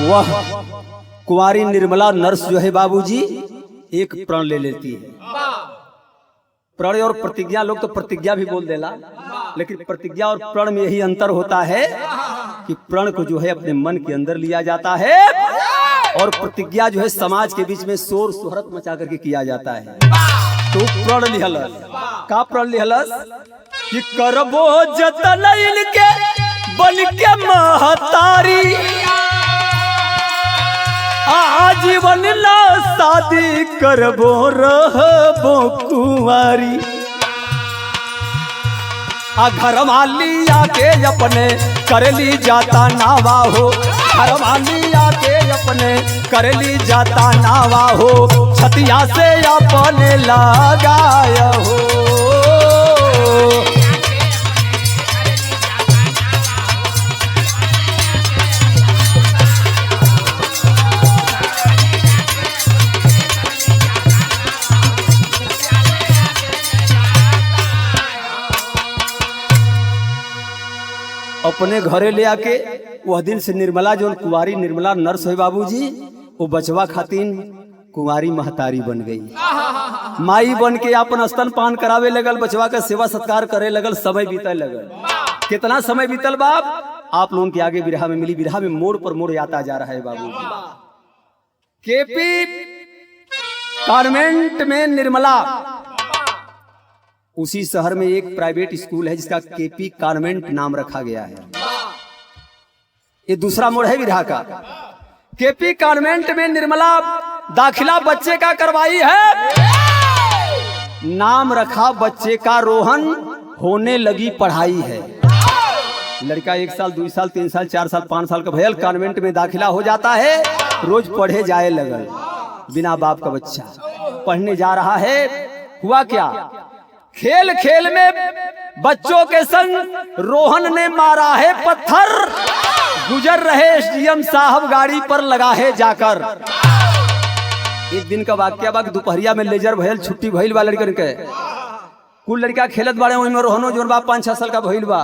वह कुंवारी निर्मला नर्स जो है बाबूजी एक प्रण ले लेती है। प्रण और प्रतिज्ञा, लोग तो प्रतिज्ञा भी बोल देला, लेकिन प्रतिज्ञा और प्रण में यही अंतर होता है कि प्रण को जो है अपने मन के अंदर लिया जाता है और प्रतिज्ञा जो है समाज के बीच में शोर शोहरत मचा करके किया जाता है। तो प्रण लिहलस का प्रण लिहलस कि करबो जतन इनके बन के महतारी। आजीवन ला शादी करबो रहबो कुंवारी। घर वाली आके अपने करली जाता नावा हो। घर वाली आके अपने करली जाता नावा हो। छतिया से अपने लगाय हो। अपने घरे ले आके वह दिन से निर्मला जो कुंवारी निर्मला नर्स है बाबूजी, वो बचवा खातिन कुंवारी महतारी बन गई। माई बन के अपन स्तनपान करावे लगल, बचवा का सेवा सत्कार करे लगल, समय बीते लगल। कितना समय बीतल बाप आप लोगों के आगे बिरहा में मिली। बिरहा में मोड़ पर मोड़ आता जा रहा है बाबूजी। केपी कॉन्वेंट में निर्मला, उसी शहर में एक प्राइवेट स्कूल है जिसका केपी कॉन्वेंट नाम रखा गया है। ये दूसरा मोड़ है विरहा का। केपी कॉन्वेंट में निर्मला दाखिला बच्चे का करवाई है। नाम रखा बच्चे का रोहन। होने लगी पढ़ाई है। लड़का 1 साल 2 साल 3 साल 4 साल 5 साल का भयल कॉन्वेंट में दाखिला हो जाता है। रोज पढ़े जाए लगल। बिना बाप का बच्चा पढ़ने जा रहा है। हुआ क्या, खेल खेल में बच्चों के संग रोहन ने मारा है पत्थर। गुजर रहे एसडीएम साहब गाड़ी पर लगा है जाकर। एक दिन का वाक्य बा, दोपहरिया में लेजर भयल छुट्टी भइल बा लड़कन के। कुल लड़का खेलत बाड़े, वही में रोहनो जोन बा 5-6 साल का भइल बा।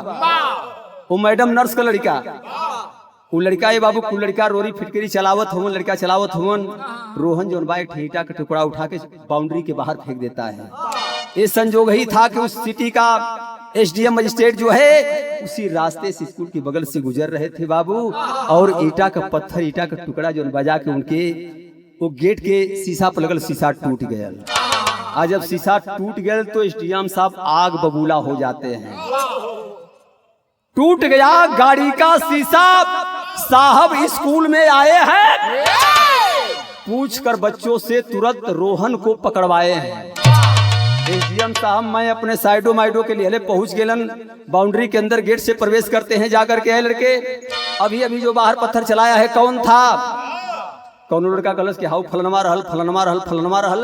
वो मैडम नर्स का लड़का, वो लड़का ये बाबू कुल लड़का रोरी फिटकरी चलावत हुवन, लड़का चलावत हुवन। रोहन जोन बा एक ईंटा का टुकड़ा उठा के बाउंड्री के बाहर फेंक देता है। ये संजोग ही था कि उस सिटी का एसडीएम मजिस्ट्रेट जो है उसी रास्ते से स्कूल के बगल से गुजर रहे थे बाबू। और ईटा का पत्थर, ईटा का टुकड़ा जो बजा के उनके वो गेट के शीशा पर लगल, शीशा टूट गया। आज जब शीशा टूट गया तो एसडीएम साहब आग बबूला हो जाते हैं। टूट गया गाड़ी का शीशा। साहब स्कूल में आए हैं, पूछकर बच्चों से तुरंत रोहन को पकड़वाए हैं। एसडीएम साहब मैं अपने साइडो माइडो के लिए पहुंच गेलन। बाउंड्री के अंदर गेट से प्रवेश करते हैं। जाकर के लड़के अभी अभी जो बाहर पत्थर चलाया है कौन था? कौन लड़का कलश के हाउ फलनमा रहल फलनमा रहल फलनमा रहल।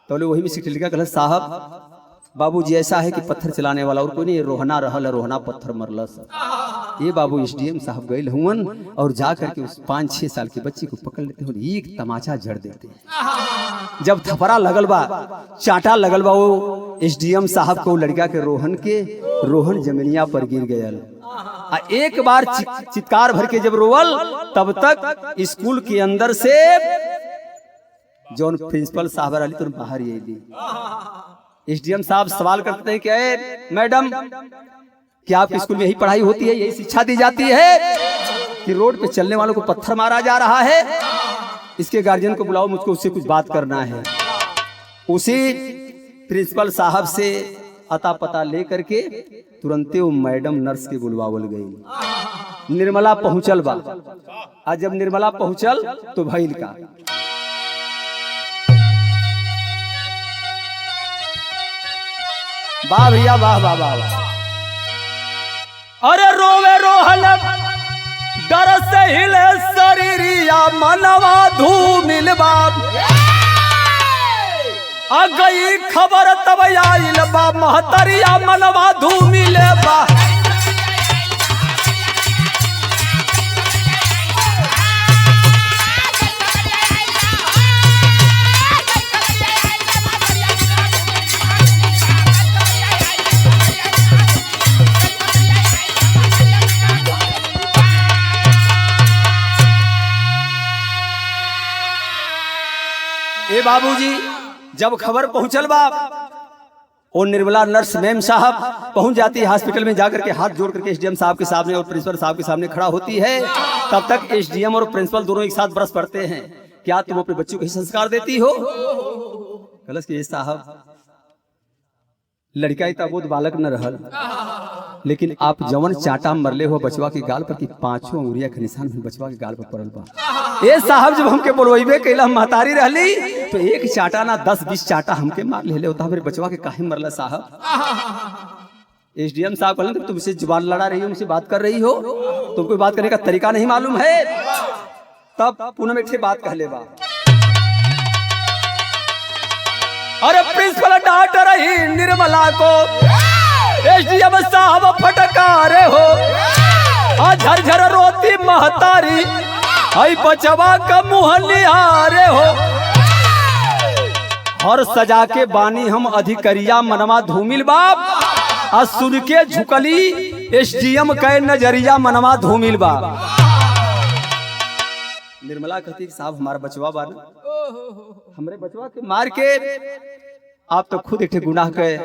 तो वही में सिटी लड़का कलश साहब बाबूजी ऐसा है कि पत्थर चलाने वाला और कोई नहीं, रोहना रहल, रोहना पत्थर मरलस। ये बाबू एसडीएम साहब गए हुवन और जाकर के उस 5-6 साल के बच्चे को पकड़ लेते हैं और एक तमाचा जड़ देते हैं। जब थपरा लगल बा, चाटा लगल बा, वो एसडीएम साहब को लड़का के रोहन जमीनिया पर गिर गयल। एक बार चित्कार भर के जब रोवल, तब तक स्कूल के अंदर से जौन प्रिंसिपल साहब रही तो बाहर ये एसडीएम साहब सवाल करते हैं कि मैडम क्या आपके स्कूल में यही पढ़ाई होती है, यही शिक्षा दी जाती है कि रोड पे चलने वालों को पत्थर मारा जा रहा है? इसके गार्जियन को बुलाओ, मुझको उससे कुछ बात करना है। उसी प्रिंसिपल साहब से अता पता ले करके तुरंते वो मैडम नर्स के बुलवावल गई। निर्मला पहुंचल बा। आज जब निर्मला पहुंचल तो भइल का, वाह भैया वाह वाह वाह वाह। अरे रोवे रोहन डर से हिले शरीरिया मनवा धूमिल बा। आ गई खबर तब आइल बा महतरिया मनवा धूमिल बा। ए बाबूजी जब खबर पहुंचल बा, और निर्मला नर्स मैम साहब पहुंच जाती है हॉस्पिटल में, जाकर के हाथ जोड़ करके एसडीएम साहब के सामने और प्रिंसिपल साहब के सामने खड़ा होती है। तब तक एसडीएम और प्रिंसिपल दोनों एक साथ बरस पड़ते हैं, क्या तुम अपने बच्चों को ही संस्कार देती हो? कलश के साहब लड़का इतना बोध बालक न रहल, लेकिन आप जवन चाटा मरले हो बचवा के गाल पर की 5 अंगुरिया के निशान बचवा के गाल पर पड़ल बा। ए साहब जब हमके बोलवेबे कैला हम महतारी रहली तो एक चाटा ना 10-20 चाटा हमके मार ले होता, मेरे बचवा के काहे मरला साहब? एसडीएम साहब कहले तुमसे जुबान लड़ा रही हो, मुझसे बात कर रही हो, तुमको बात करने का तरीका नहीं मालूम है? तब पूनम एक बात कहले बा, अरे प्रिंसिपल डांट रही निर्मला को, एसडीएम साहब फटकारे हो, झरझर रोती महतारी, आई बचवा का मुँह निहारे हो। और सजा के बानी हम अधिकरिया मनवा धूमिल बाप, आ सुन के झुकली एसडीएम के नजरिया मनवा धूमिल बाप। निर्मला कहती साहब हमारा बचवा बाना, हमरे बचवा के मार के आप तो खुद एक गुनाह के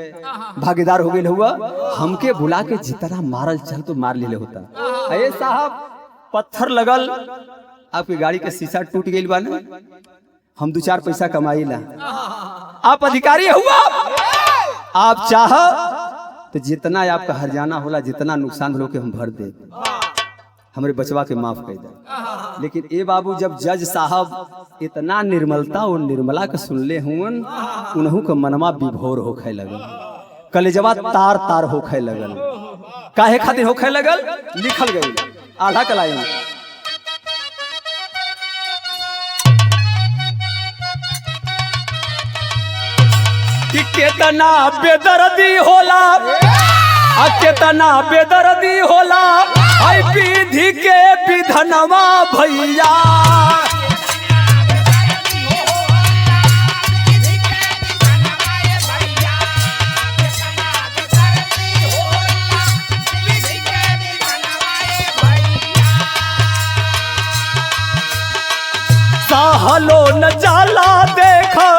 भागीदार हो गए हुआ, हमके बुला के जितना मारल चल तो मार ले होता। अरे साहब पत्थर लगल, आपकी गाड़ी के शीशा टूट गई बाना, हम 2-4 पैसा कमाई ला, आप अधिकारी हुआ, आप चाह तो जितना आपका हर्जाना होला, जितना नुकसान हो के हम भर दे, हमारे बचवा के माफ कर दे। लेकिन ए बाबू जब जज साहब इतना निर्मलता और निर्मला के सुनले हुन, उन्हों का मनवा विभोर होखे लगल, कलेजवा तार तार होखे लगल। काहे खातिर होखे लगल? लिखल गई आधा कलाई में, कि केतना बेदर्दी होला, केतना बेदर्दी होला, आई विधि के विधनवा भैया। साहलो न जाला देखा,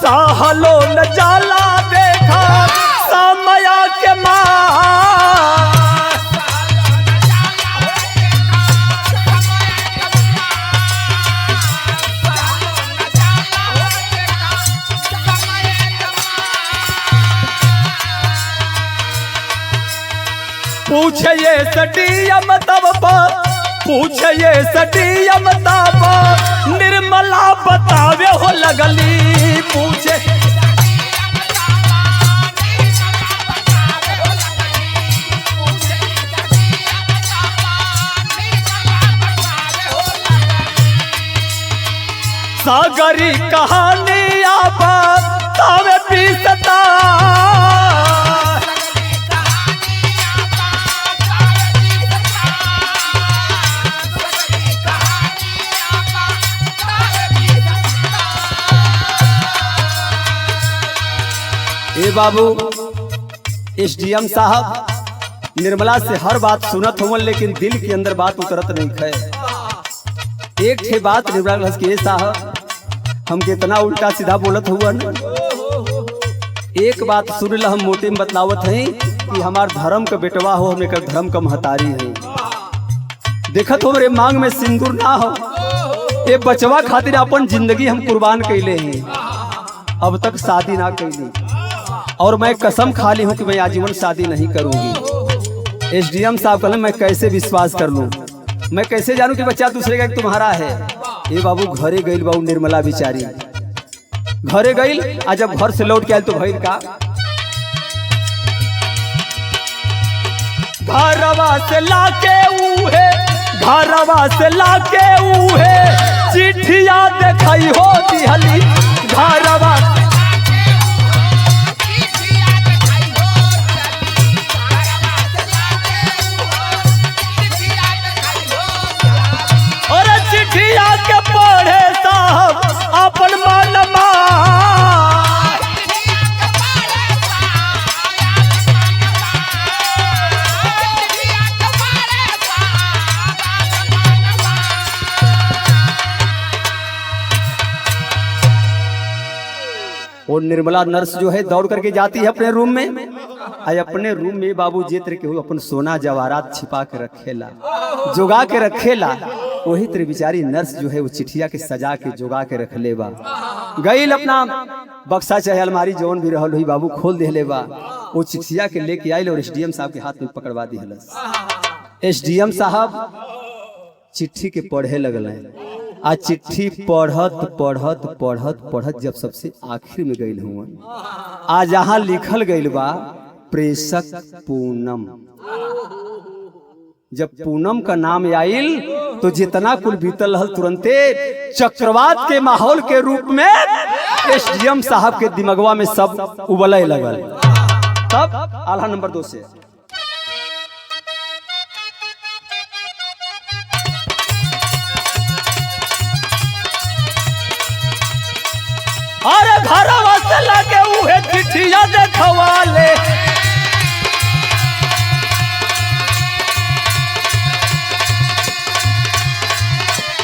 साहलो न जाला देखा, समया के माँ पूछे ये सटीयम तब पूछे ये सटीयम तब निर्मला बतावे हो लगली, पूछे सागरी कहानी आप तावे पीसता, ए बाबू एसडीएम साहब निर्मला से हर बात सुनत हुवन, लेकिन दिल के अंदर बात उतरत नहीं है। एक ठे बात निर्मला के साहब हम कितना उल्टा सीधा बोलत हुवन। एक बात सुन ल, हम मोटे में बतलावत हैं कि हमार धर्म का बेटवा हो, हम एक धर्म का महतारी है। देखत हो मेरे मांग में सिंदूर ना हो, ये बचवा खातिर अपन जिंदगी हम कुर्बान कैले हैं। अब तक शादी ना कैली और मैं कसम खा ली हूँ कि मैं आजीवन शादी नहीं करूंगी। एसडीएम साहब कहले मैं कैसे विश्वास कर लूं, मैं कैसे जानूं कि बच्चा दूसरे का तुम्हारा है। ये बाबू घरे गईल बाबू निर्मला बिचारी घरे गईल, आज जब घर से लौट के आयल तो भइल का, घरवा से लाके उहे, घरवा से लाके उहे चिट्ठिया देखाई हो दिहली। घरवा और चिट्ठिया के पढ़े साहब अपन मानमा, और निर्मला नर्स जो है दौड़ करके जाती है अपने रूम में। आज अपने रूम में बाबू जे तरह के हो अपन सोना जवाहरात छिपा के रखेला, जोगा के रखेला, वही तरह बेचारी नर्स जो है वो चिट्ठिया के सजा के जोगा के रख ले बा। गईल अपना बक्सा चाहे अलमारी जौन भी रहल हुई बाबू खोल दे ले बा, वो चिट्ठिया के लेके आयल और एसडीएम साहब के हाथ में पकड़वा दी हलस। एसडीएम साहब चिट्ठी के पढ़े लगल हैं। आज चिट्ठी पढ़त पढ़त पढ़त पढ़त जब सबसे आखिर में गईल हुआ, आज जहां लिखल गईल बा प्रेषक पूनम। जब पूनम का नाम आइल तो जितना कुल बीतल रहल तुरंते चक्रवात के माहौल के रूप में एसडीएम साहब के दिमगवा में सब उबले लगल। तब आला नंबर 2 से अरे घरवा से लगे उहे चिट्ठिया देखवाले,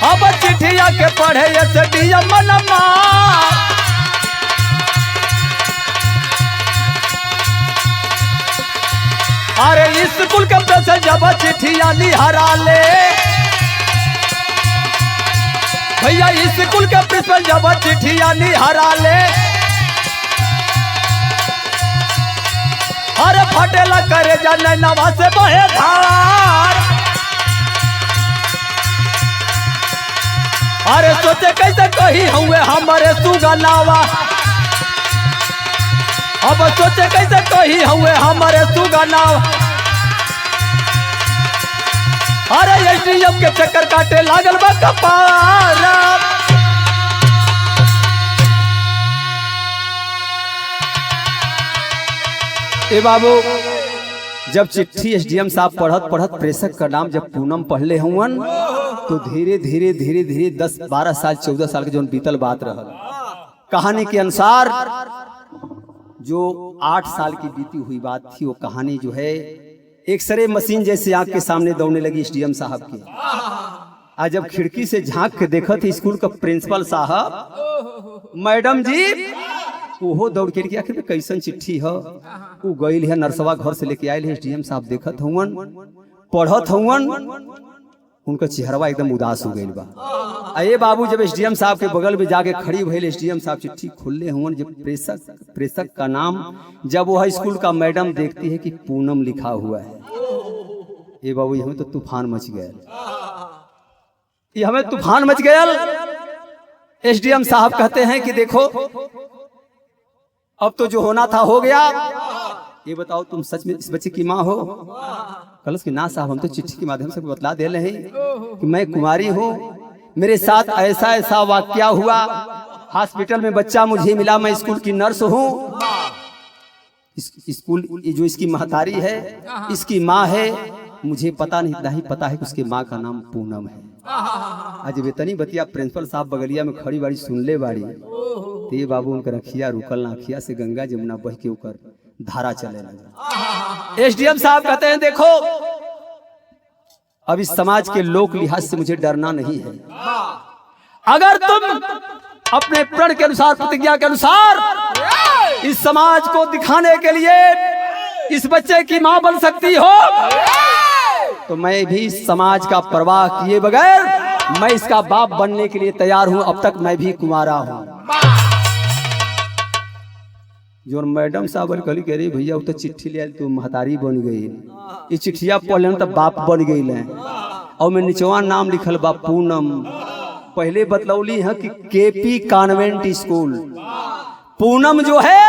अब चिट्ठिया के पढ़े एसडीएम मनमा। अरे स्कूल के प्रेसिडेंट जब चिट्ठिया निहरा ले, भैया स्कूल के प्रिंसिपल जब चिट्ठिया निहरा ले, अरे फटेला करे जाने नवा से बहे धार। अरे सोचे कैसे कही हुए हमारे सुगनावा, अब सोचे कैसे कही हुए हमारे सुगनावा। अरे एसडीएम के चक्कर काटे लागल बा कपारा। ए बाबू जब चिट्ठी एसडीएम साहब पढ़त पढ़त प्रेषक का नाम जब पूनम पढ़ले हुवन, तो धीरे धीरे धीरे धीरे 10-12 साल 14 साल के जो बीतल बात रहल। कहानी के अनुसार जो 8 साल की बीती हुई बात थी, वो कहानी जो है एक्सरे मशीन जैसे आंख के सामने दौड़ने लगी एसडीएम साहब की। आज जब खिड़की से झांक के देखा थी स्कूल का प्रिंसिपल साहब, मैडम जी वो दौड़ के आखिर में कैसन चिट्ठी है, वो गईल है नरसवा घर से लेके आयल है। एसडीएम साहब देखत हुवन, पढ़त हुवन, उनका चेहरा एकदम उदास हो गईल बा। अये बाबू जब एसडीएम साहब के बगल में जाके खड़ी भइल, एसडीएम साहब चिट्ठी खोलले हुवन, जब प्रेषक का नाम जब वह स्कूल का मैडम देखती है कि पूनम लिखा हुआ है, ये बाबू हमें तो तूफान मच गया, ये हमें तूफान मच गया। एसडीएम साहब कहते हैं कि देखो अब तो जो होना था हो गया, ये बताओ तुम सच में इस बच्चे की माँ हो? कलश की ना साहब, हम तो चिट्ठी के माध्यम से बतला दे रहे हैं कि मैं कुमारी हूँ, मेरे साथ ऐसा ऐसा वाकया हुआ, हॉस्पिटल में बच्चा मुझे मिला, मैं स्कूल की नर्स हूँ, स्कूल जो इसकी महतारी है इसकी माँ है, मुझे पता नहीं, इतना ही पता है कि उसके माँ का नाम पूनम है। आज वेतनी बतिया प्रिंसिपल साहब बगलिया में खड़ी बाड़ी सुन ले बाड़ी, तो ये बाबू उनकर अखिया रुकल ना, अखिया से गंगा जमुना बह के ऊपर धारा चले लगा। एसडीएम साहब कहते हैं देखो अब इस समाज के लोक लिहाज से मुझे डरना नहीं है, अगर तुम अपने प्रण के अनुसार, प्रतिज्ञा के अनुसार इस समाज को दिखाने के लिए इस बच्चे की मां बन सकती हो, तो मैं भी इस समाज का परवाह किए बगैर मैं इसका बाप बनने के लिए तैयार हूं। अब तक मैं भी कुंवारा हूं। जो मैडम साहब कहली कह रही भैया वो तो चिट्ठी ले तू महतारी बन गई, ये चिट्ठिया पढ़ लेना तो बाप बन गई है। और मैं निचवा नाम लिखल बा पूनम। पहले बतलौली है कि केपी कॉन्वेंट स्कूल। पूनम जो है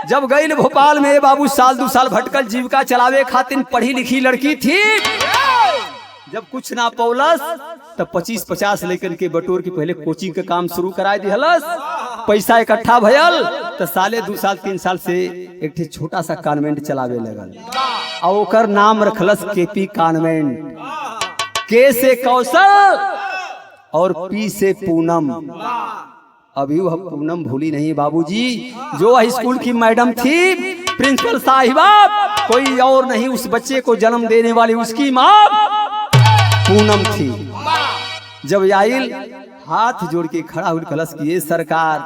जब गई भोपाल में बाबू साल 2 साल भटकल जीविका चलावे खातिर पढ़ी लिखी लड़की थी, जब कुछ ना पौलस तब 25-50 लेकर के बटोर के पहले कोचिंग का काम शुरू कराए दिहलस। पैसा इकट्ठा भयल तो साले 2 साल 3 साल से एक छोटा सा कॉन्वेंट चलावे लगल और ओकर नाम रखलस केपी कॉन्वेंट। के से कौशल और पी से पूनम। अभी वह पूनम भूली नहीं बाबूजी, जो वह स्कूल की मैडम थी, प्रिंसिपल साहिबा, कोई और नहीं उस बच्चे को जन्म देने वाली उसकी मां पूनम थी। जब आइल हाथ जोड़ के खड़ा हुई कलश की ये सरकार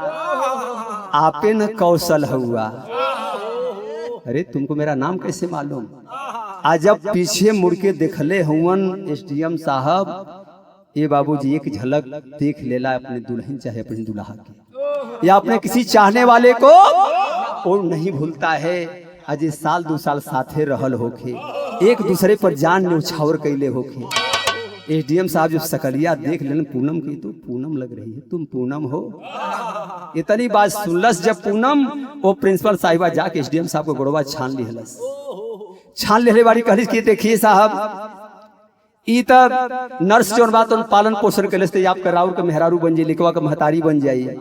आपे न कौशल हुआ। अरे तुमको मेरा नाम कैसे मालूम? आज जब पीछे मुड़ के देखले हुवन एसडीएम साहब, ये बाबूजी एक झलक देख लेला अपने दुल्हन चाहे अपने दुल्हा के या अपने किसी चाहने वाले को, और नहीं भूलता है। अजय साल 2 साल साथे रहल होके, एक दूसरे पर जान न्यौछावर कैले होके। एसडीएम साहब जब सकलिया देख लेन पूनम की, तो पूनम लग रही है, तुम पूनम हो। इतनी बात सुनलस जब पूनम, वो प्रिंसिपल साहिबा जाके एसडीएम साहब को गोड़वा छान लिहलस। छान लेने वाली कहलिस कि देखिए साहब ई तब नर्स जो बात पालन पोषण के आप राउर का मेहरारू बन जाइए, लिखवा का महतारी बन जाइए,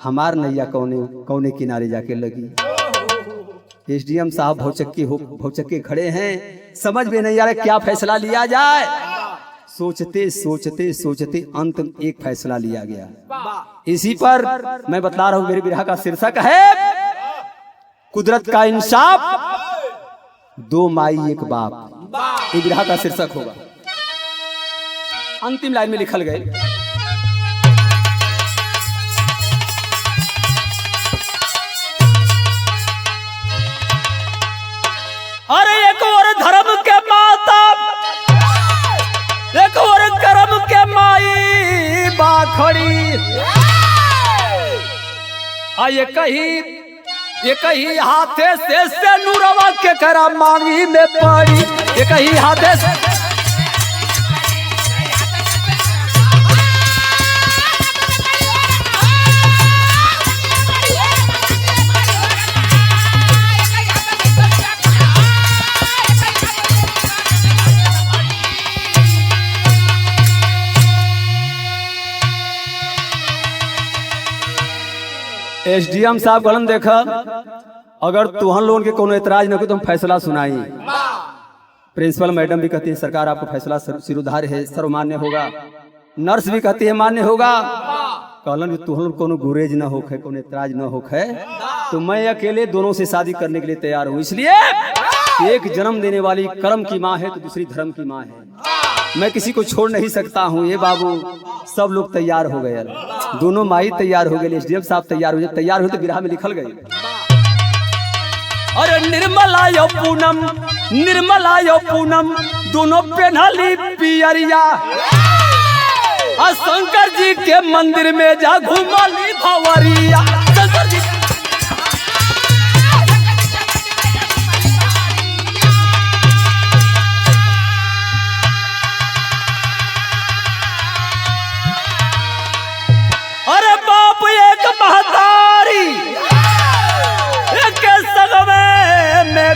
हमार नैया कौने किनारे जाके लगी। एसडीएम साहब भौचक्के खड़े हैं, समझ में नहीं आ रहा क्या फैसला लिया जाए। सोचते सोचते सोचते अंत एक फैसला लिया गया। इसी पर मैं बतला रहा हूं, मेरे बिरहा का शीर्षक है कुदरत का इंसाफ, 2 माई 1 बाप। ये बिरहा का शीर्षक होगा। अंतिम लाइन में लिखल गए, अरे एक और धर्म के माता, एक और कर्म के माई बाखड़ी, ये कहीं हाथे से नूरवा के करा मांगी में पड़ी, ये कहीं हाथे से एसडीएम साहब कलम देखा, अगर तुहन लोगों के कोनो एतराज न हो तो हम फैसला सुनाई। प्रिंसिपल मैडम भी कहती है सरकार आपका फैसला सिरोधार्य है, सर्वमान्य होगा। नर्स भी कहती है मान्य होगा। कहलन तुहन लोग कोनो गुरेज न होखे, कोनो एतराज न होखे, तो मैं अकेले दोनों से शादी करने के लिए तैयार हूँ। इसलिए एक जन्म देने वाली कर्म की माँ है तो दूसरी धर्म की माँ है, मैं किसी को छोड़ नहीं सकता हूँ। ये बाबू सब लोग तैयार हो गए, दोनों माई तैयार हो गए, एसडीएम साहब तैयार हो, तैयार हो तो बिरहा में लिखल गए, अरे निर्मला यो पूनम, निर्मला यो पूनम, दोनों पेन्हली पियरिया, शंकर जी के मंदिर में जा घुमली भवरिया। शंकर जी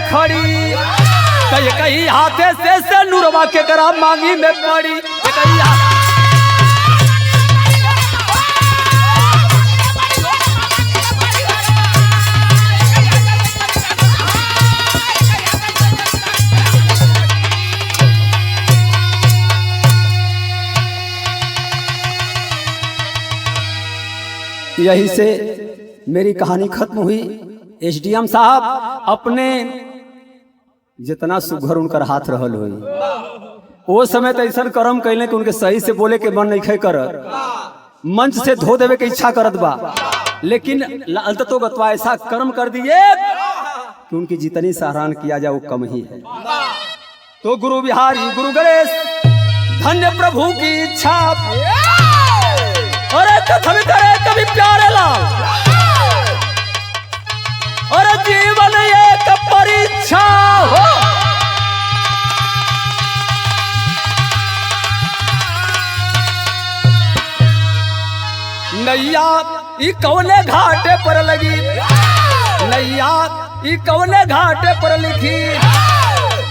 खड़ी, कहीं हाथे से नूरवा के करा मांगी में पड़ी, कहीं यही से मेरी कहानी खत्म हुई। एसडीएम साहब अपने जितना सुघर उनकर हाथ रहल हुई, वो समय तो ऐसा कर्म कैले कि उनके सही से बोले के मन नहीं कर, मंच से धो देवे के इच्छा करत बा, लेकिन तो गतवा ऐसा कर्म कर दिए कि उनकी जितनी सराहना किया जाए वो कम ही है। तो गुरु बिहारी गुरु गणेश धन्य प्रभु की इच्छा, अरे कथन करे कभी प्यारे लाल, और जीवन एक परीक्षा हो। नैया ई कौने घाटे पर लगी, नैया ई कौने घाटे पर लिखी,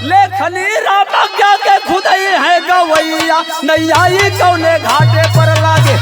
लेखनी रामा क्या के खुदाई है गवैया, नैया ई कौने घाटे पर लागे।